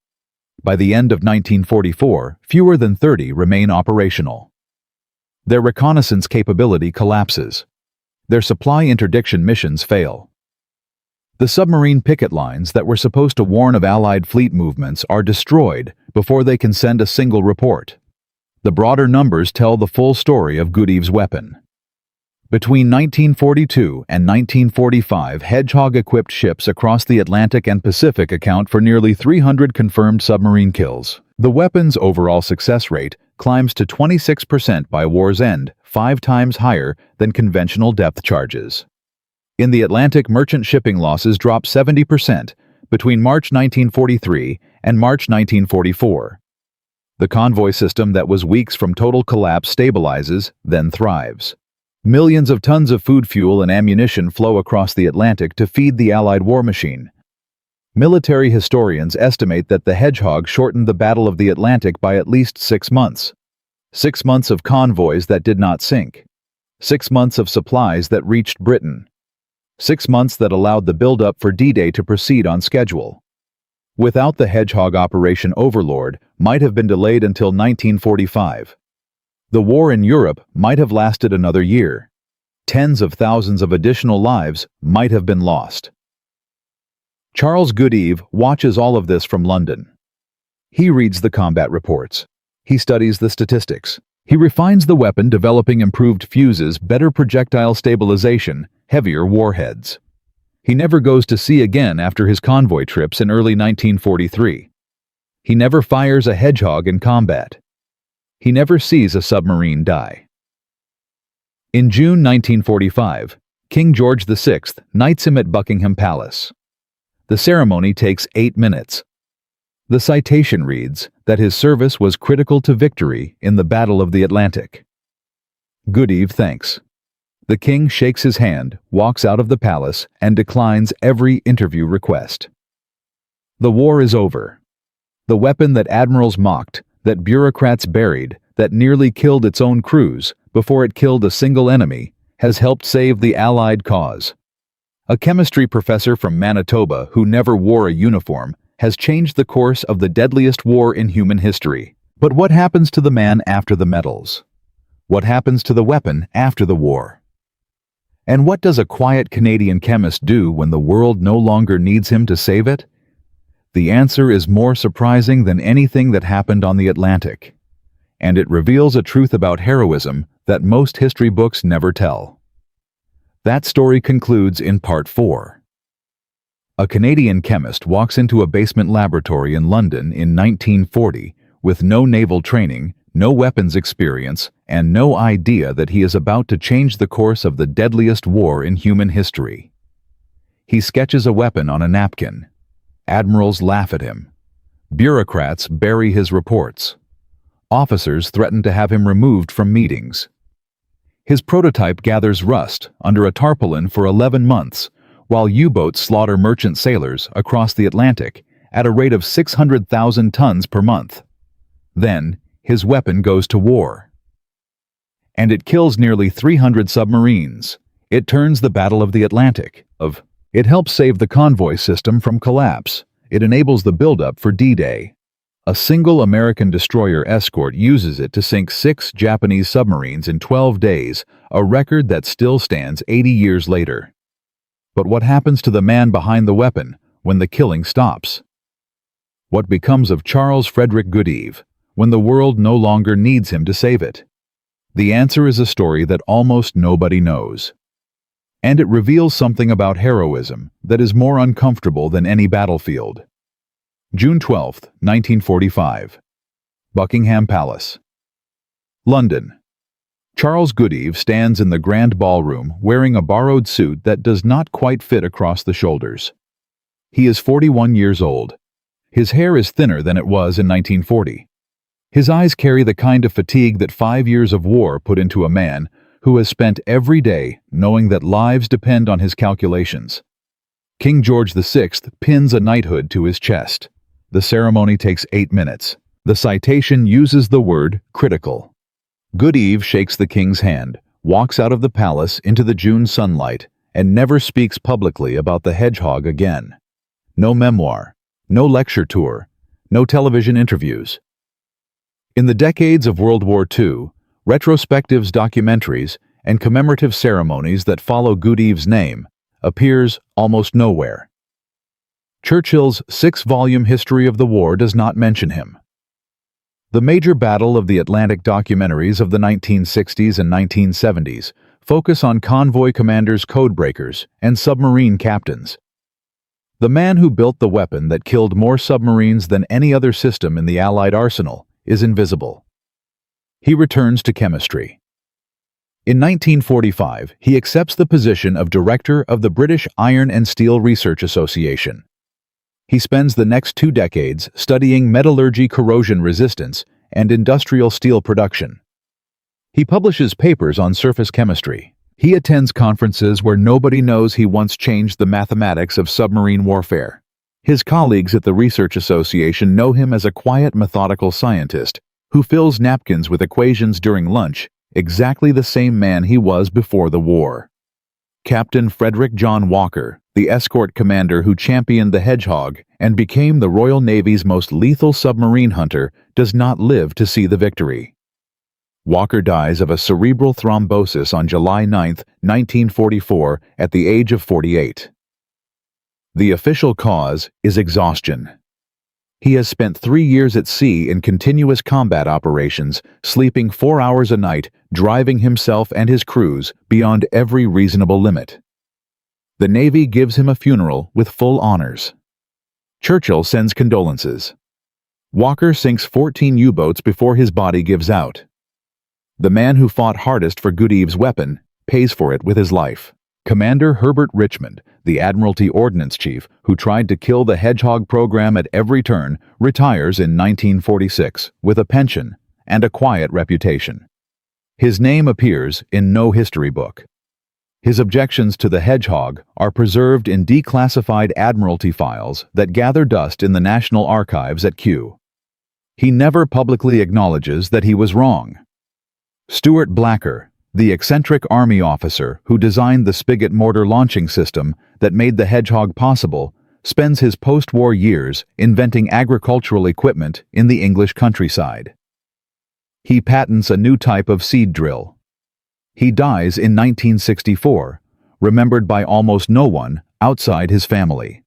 By the end of 1944, fewer than 30 remain operational. Their reconnaissance capability collapses. Their supply interdiction missions fail. The submarine picket lines that were supposed to warn of Allied fleet movements are destroyed before they can send a single report. The broader numbers tell the full story of Goodeve's weapon. Between 1942 and 1945, Hedgehog-equipped ships across the Atlantic and Pacific account for nearly 300 confirmed submarine kills. The weapon's overall success rate climbs to 26% by war's end, 5 times higher than conventional depth charges. In the Atlantic, merchant shipping losses drop 70% between March 1943 and March 1944. The convoy system that was weeks from total collapse stabilizes, then thrives. Millions of tons of food, fuel, and ammunition flow across the Atlantic to feed the Allied war machine. Military historians estimate that the Hedgehog shortened the Battle of the Atlantic by at least 6 months. 6 months of convoys that did not sink. 6 months of supplies that reached Britain. 6 months that allowed the build-up for D-Day to proceed on schedule. Without the Hedgehog, Operation Overlord might have been delayed until 1945. The war in Europe might have lasted another year. Tens of thousands of additional lives might have been lost. Charles Goodeve watches all of this from London. He reads the combat reports. He studies the statistics. He refines the weapon, developing improved fuses, better projectile stabilization, heavier warheads. He never goes to sea again after his convoy trips in early 1943. He never fires a Hedgehog in combat. He never sees a submarine die. In June 1945, King George VI knights him at Buckingham Palace. The ceremony takes 8 minutes. The citation reads that his service was critical to victory in the Battle of the Atlantic. Goodeve thanks. The king shakes his hand, walks out of the palace, and declines every interview request. The war is over. The weapon that admirals mocked, that bureaucrats buried, that nearly killed its own crews before it killed a single enemy, has helped save the Allied cause. A chemistry professor from Manitoba who never wore a uniform has changed the course of the deadliest war in human history. But what happens to the man after the medals? What happens to the weapon after the war? And what does a quiet Canadian chemist do when the world no longer needs him to save it? The answer is more surprising than anything that happened on the Atlantic, and it reveals a truth about heroism that most history books never tell. That story concludes in Part 4. A Canadian chemist walks into a basement laboratory in London in 1940 with no naval training, no weapons experience, and no idea that he is about to change the course of the deadliest war in human history. He sketches a weapon on a napkin. Admirals laugh at him. Bureaucrats bury his reports. Officers threaten to have him removed from meetings. His prototype gathers rust under a tarpaulin for 11 months, while U-boats slaughter merchant sailors across the Atlantic at a rate of 600,000 tons per month. Then, his weapon goes to war. And it kills nearly 300 submarines. It turns the Battle of the Atlantic. It helps save the convoy system from collapse. It enables the buildup for D-Day. A single American destroyer escort uses it to sink 6 Japanese submarines in 12 days, a record that still stands 80 years later. But what happens to the man behind the weapon when the killing stops? What becomes of Charles Frederick Goodeve when the world no longer needs him to save it? The answer is a story that almost nobody knows. And it reveals something about heroism that is more uncomfortable than any battlefield. June 12, 1945. Buckingham Palace. London. Charles Goodeve stands in the grand ballroom wearing a borrowed suit that does not quite fit across the shoulders. He is 41 years old. His hair is thinner than it was in 1940. His eyes carry the kind of fatigue that 5 years of war put into a man who has spent every day knowing that lives depend on his calculations. King George VI pins a knighthood to his chest. The ceremony takes 8 minutes. The citation uses the word critical. Goodeve shakes the king's hand, walks out of the palace into the June sunlight, and never speaks publicly about the Hedgehog again. No memoir, no lecture tour, no television interviews. In the decades of World War II, retrospectives, documentaries, and commemorative ceremonies that follow Goodeve's name appears almost nowhere. Churchill's 6-volume history of the war does not mention him. The major battle of the Atlantic documentaries of the 1960s and 1970s focus on convoy commanders, codebreakers, and submarine captains. The man who built the weapon that killed more submarines than any other system in the Allied arsenal is invisible. He returns to chemistry. In 1945, he accepts the position of director of the British Iron and Steel Research Association. He spends the next 2 decades studying metallurgy, corrosion resistance, and industrial steel production. He publishes papers on surface chemistry. He attends conferences where nobody knows he once changed the mathematics of submarine warfare. His colleagues at the Research Association know him as a quiet, methodical scientist who fills napkins with equations during lunch, exactly the same man he was before the war. Captain Frederick John Walker, the escort commander who championed the Hedgehog and became the Royal Navy's most lethal submarine hunter, does not live to see the victory. Walker dies of a cerebral thrombosis on July 9, 1944, at the age of 48. The official cause is exhaustion. He has spent 3 years at sea in continuous combat operations, sleeping 4 hours a night, driving himself and his crews beyond every reasonable limit. The Navy gives him a funeral with full honors. Churchill sends condolences. Walker sinks 14 U-boats before his body gives out. The man who fought hardest for Goodeve's weapon pays for it with his life. Commander Herbert Richmond, the Admiralty Ordnance Chief who tried to kill the Hedgehog program at every turn, retires in 1946 with a pension and a quiet reputation. His name appears in no history book. His objections to the Hedgehog are preserved in declassified Admiralty files that gather dust in the National Archives at Kew. He never publicly acknowledges that he was wrong. Stuart Blacker, the eccentric Army officer who designed the spigot mortar launching system that made the Hedgehog possible, spends his post-war years inventing agricultural equipment in the English countryside. He patents a new type of seed drill. He dies in 1964, remembered by almost no one outside his family.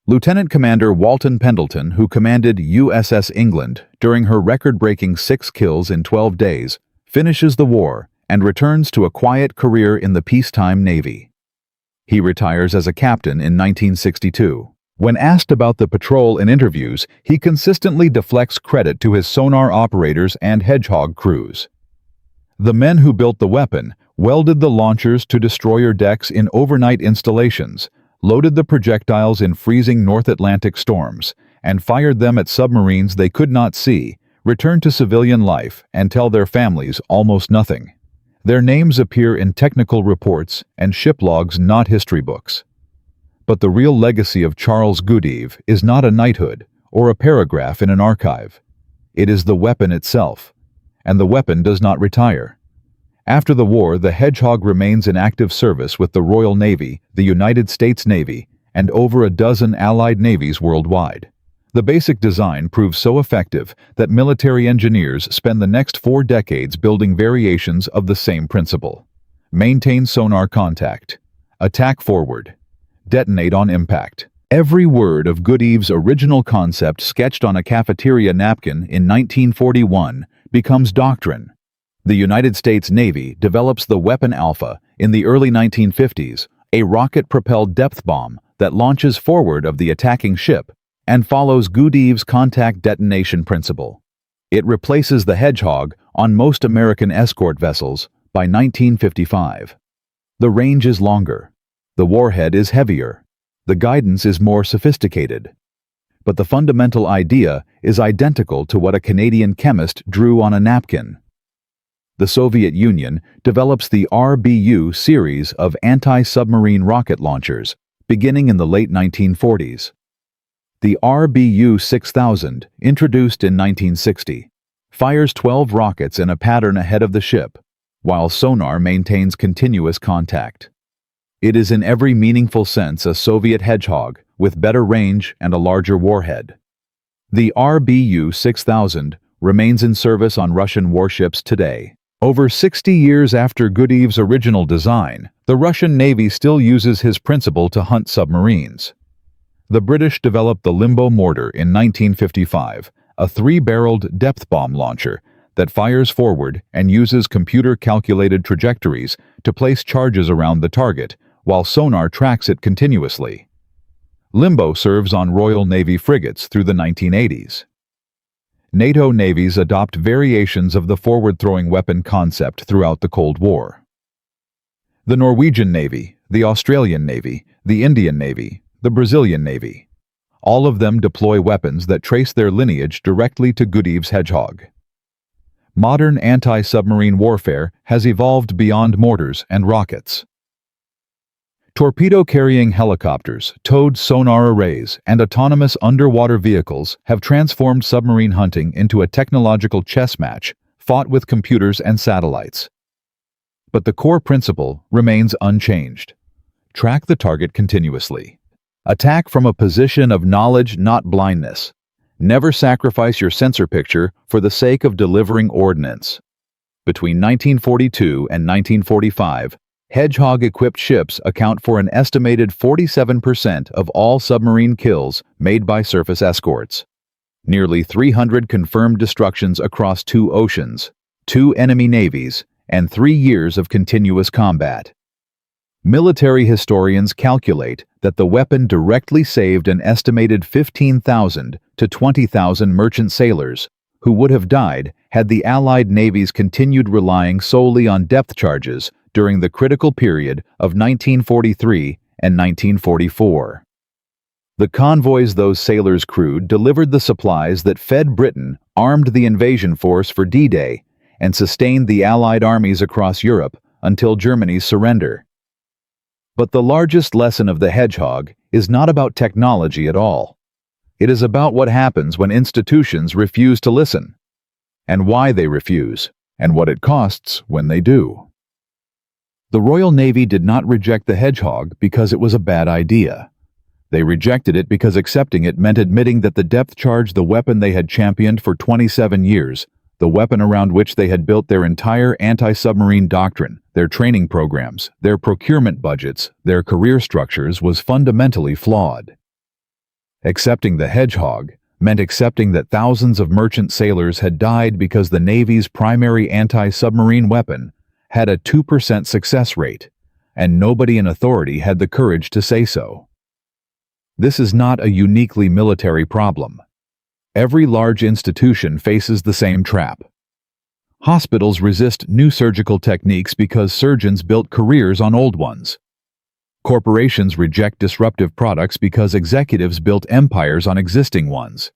Lieutenant Commander Walton Pendleton, who commanded USS England during her record-breaking 6 kills in 12 days, finishes the war and returns to a quiet career in the peacetime Navy. He retires as a captain in 1962. When asked about the patrol in interviews, he consistently deflects credit to his sonar operators and Hedgehog crews. The men who built the weapon welded the launchers to destroyer decks in overnight installations, loaded the projectiles in freezing North Atlantic storms, and fired them at submarines they could not see, return to civilian life, and tell their families almost nothing. Their names appear in technical reports and ship logs, not history books. But the real legacy of Charles Goodeve is not a knighthood or a paragraph in an archive. It is the weapon itself, and the weapon does not retire. After the war, the Hedgehog remains in active service with the Royal Navy, the United States Navy, and over a dozen Allied navies worldwide. The basic design proves so effective that military engineers spend the next 4 decades building variations of the same principle. Maintain sonar contact. Attack forward. Detonate on impact. Every word of Goodeve's original concept sketched on a cafeteria napkin in 1941 becomes doctrine. The United States Navy develops the Weapon Alpha in the early 1950s, a rocket-propelled depth bomb that launches forward of the attacking ship and follows Goodeve's contact detonation principle. It replaces the Hedgehog on most American escort vessels by 1955. The range is longer. The warhead is heavier. The guidance is more sophisticated. But the fundamental idea is identical to what a Canadian chemist drew on a napkin. The Soviet Union develops the RBU series of anti-submarine rocket launchers, beginning in the late 1940s. The RBU 6000, introduced in 1960, fires 12 rockets in a pattern ahead of the ship, while sonar maintains continuous contact. It is in every meaningful sense a Soviet Hedgehog, with better range and a larger warhead. The RBU 6000 remains in service on Russian warships today. Over 60 years after Goodeve's original design, the Russian Navy still uses his principle to hunt submarines. The British developed the Limbo mortar in 1955, a 3-barreled depth bomb launcher that fires forward and uses computer-calculated trajectories to place charges around the target, while sonar tracks it continuously. Limbo serves on Royal Navy frigates through the 1980s. NATO navies adopt variations of the forward-throwing weapon concept throughout the Cold War. The Norwegian Navy, the Australian Navy, the Indian Navy, the Brazilian Navy. All of them deploy weapons that trace their lineage directly to Goodeve's Hedgehog. Modern anti-submarine warfare has evolved beyond mortars and rockets. Torpedo-carrying helicopters, towed sonar arrays, and autonomous underwater vehicles have transformed submarine hunting into a technological chess match fought with computers and satellites. But the core principle remains unchanged. Track the target continuously. Attack from a position of knowledge, not blindness. Never sacrifice your sensor picture for the sake of delivering ordnance. Between 1942 and 1945, Hedgehog-equipped ships account for an estimated 47% of all submarine kills made by surface escorts. Nearly 300 confirmed destructions across 2 oceans, 2 enemy navies, and 3 years of continuous combat. Military historians calculate that the weapon directly saved an estimated 15,000 to 20,000 merchant sailors who would have died had the Allied navies continued relying solely on depth charges during the critical period of 1943 and 1944. The convoys those sailors crewed delivered the supplies that fed Britain, armed the invasion force for D-Day, and sustained the Allied armies across Europe until Germany's surrender. But the largest lesson of the Hedgehog is not about technology at all. It is about what happens when institutions refuse to listen, and why they refuse, and what it costs when they do. The Royal Navy did not reject the Hedgehog because it was a bad idea. They rejected it because accepting it meant admitting that the depth charge, the weapon they had championed for 27 years, the weapon around which they had built their entire anti-submarine doctrine, their training programs, their procurement budgets, their career structures, was fundamentally flawed. Accepting the Hedgehog meant accepting that thousands of merchant sailors had died because the Navy's primary anti-submarine weapon had a 2% success rate, and nobody in authority had the courage to say so. This is not a uniquely military problem. Every large institution faces the same trap. Hospitals resist new surgical techniques because surgeons built careers on old ones. Corporations reject disruptive products because executives built empires on existing ones.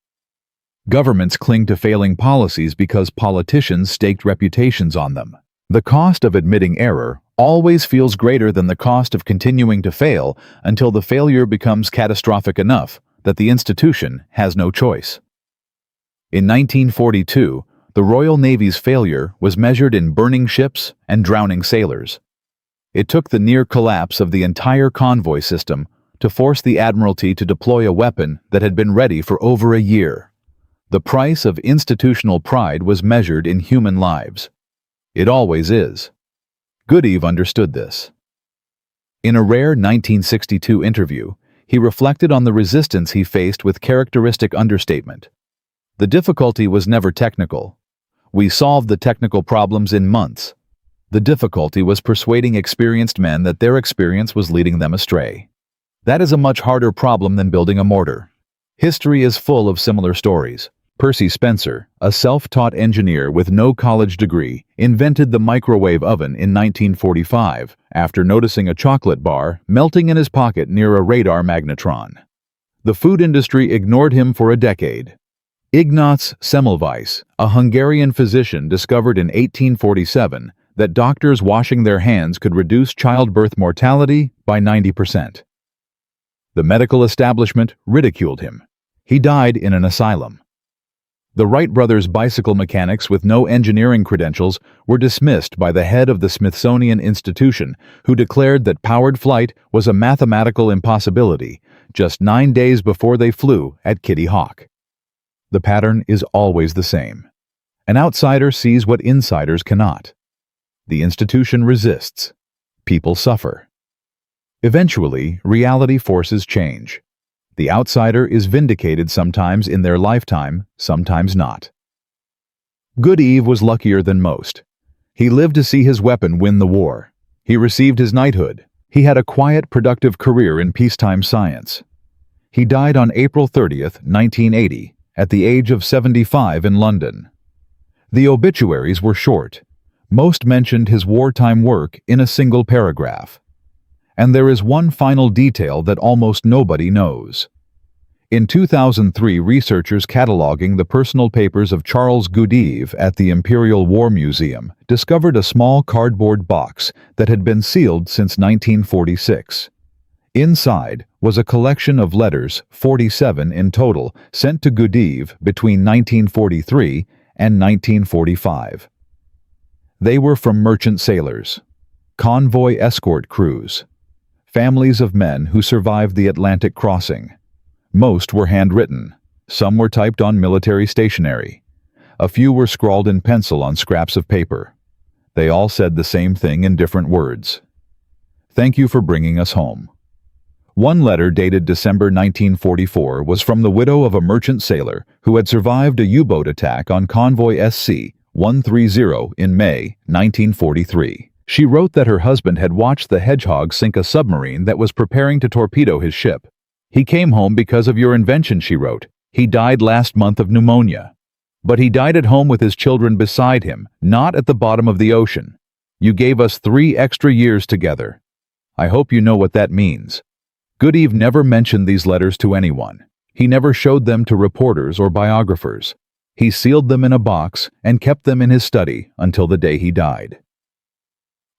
Governments cling to failing policies because politicians staked reputations on them. The cost of admitting error always feels greater than the cost of continuing to fail until the failure becomes catastrophic enough that the institution has no choice. In 1942, the Royal Navy's failure was measured in burning ships and drowning sailors. It took the near collapse of the entire convoy system to force the Admiralty to deploy a weapon that had been ready for over a year. The price of institutional pride was measured in human lives. It always is. Goodeve understood this. In a rare 1962 interview, he reflected on the resistance he faced with characteristic understatement. The difficulty was never technical. We solved the technical problems in months. The difficulty was persuading experienced men that their experience was leading them astray. That is a much harder problem than building a mortar. History is full of similar stories. Percy Spencer, a self-taught engineer with no college degree, invented the microwave oven in 1945 after noticing a chocolate bar melting in his pocket near a radar magnetron. The food industry ignored him for a decade. Ignaz Semmelweis, a Hungarian physician, discovered in 1847 that doctors washing their hands could reduce childbirth mortality by 90%. The medical establishment ridiculed him. He died in an asylum. The Wright brothers' bicycle mechanics with no engineering credentials were dismissed by the head of the Smithsonian Institution, who declared that powered flight was a mathematical impossibility just 9 days before they flew at Kitty Hawk. The pattern is always the same. An outsider sees what insiders cannot. The institution resists. People suffer. Eventually, reality forces change. The outsider is vindicated sometimes in their lifetime, sometimes not. Goodeve was luckier than most. He lived to see his weapon win the war. He received his knighthood. He had a quiet, productive career in peacetime science. He died on April 30th, 1980, at the age of 75 in London. The obituaries were short. Most mentioned his wartime work in a single paragraph. And there is one final detail that almost nobody knows. In 2003, researchers cataloging the personal papers of Charles Goodeve at the Imperial War Museum discovered a small cardboard box that had been sealed since 1946. Inside was a collection of letters, 47 in total, sent to Goodeve between 1943 and 1945. They were from merchant sailors, convoy escort crews, families of men who survived the Atlantic crossing. Most were handwritten. Some were typed on military stationery. A few were scrawled in pencil on scraps of paper. They all said the same thing in different words. Thank you for bringing us home. One letter dated December 1944 was from the widow of a merchant sailor who had survived a U-boat attack on convoy SC-130 in May 1943. She wrote that her husband had watched the Hedgehog sink a submarine that was preparing to torpedo his ship. He came home because of your invention, she wrote. He died last month of pneumonia. But he died at home with his children beside him, not at the bottom of the ocean. You gave us 3 extra years together. I hope you know what that means. Goodeve never mentioned these letters to anyone. He never showed them to reporters or biographers. He sealed them in a box and kept them in his study until the day he died.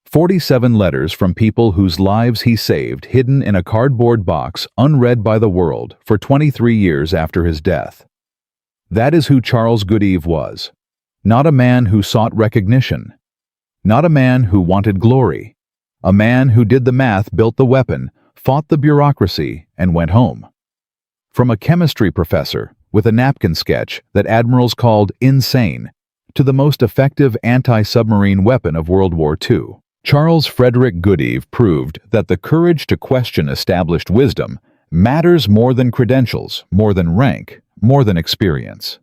47 letters from people whose lives he saved, hidden in a cardboard box, unread by the world, for 23 years after his death. That is who Charles Goodeve was. Not a man who sought recognition. Not a man who wanted glory. A man who did the math, built the weapon, fought the bureaucracy, and went home. From a chemistry professor with a napkin sketch that admirals called insane, to the most effective anti-submarine weapon of World War II. Charles Frederick Goodeve proved that the courage to question established wisdom matters more than credentials, more than rank, more than experience.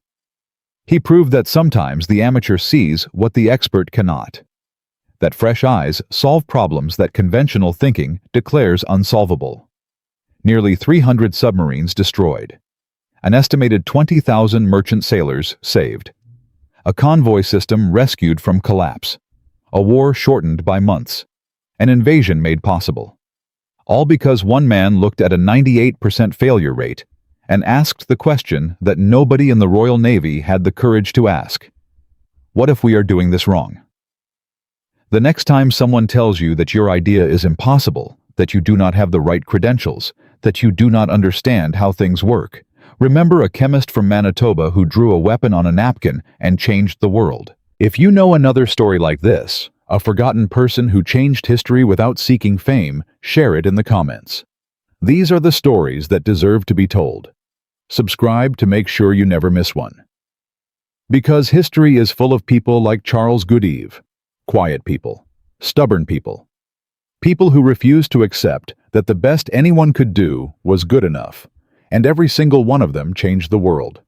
He proved that sometimes the amateur sees what the expert cannot. That fresh eyes solve problems that conventional thinking declares unsolvable. Nearly 300 submarines destroyed. An estimated 20,000 merchant sailors saved. A convoy system rescued from collapse. A war shortened by months. An invasion made possible. All because one man looked at a 98% failure rate and asked the question that nobody in the Royal Navy had the courage to ask. What if we are doing this wrong? The next time someone tells you that your idea is impossible, that you do not have the right credentials, that you do not understand how things work, remember a chemist from Manitoba who drew a weapon on a napkin and changed the world. If you know another story like this, a forgotten person who changed history without seeking fame, share it in the comments. These are the stories that deserve to be told. Subscribe to make sure you never miss one. Because history is full of people like Charles Goodeve. Quiet people, stubborn people, people who refused to accept that the best anyone could do was good enough, and every single one of them changed the world.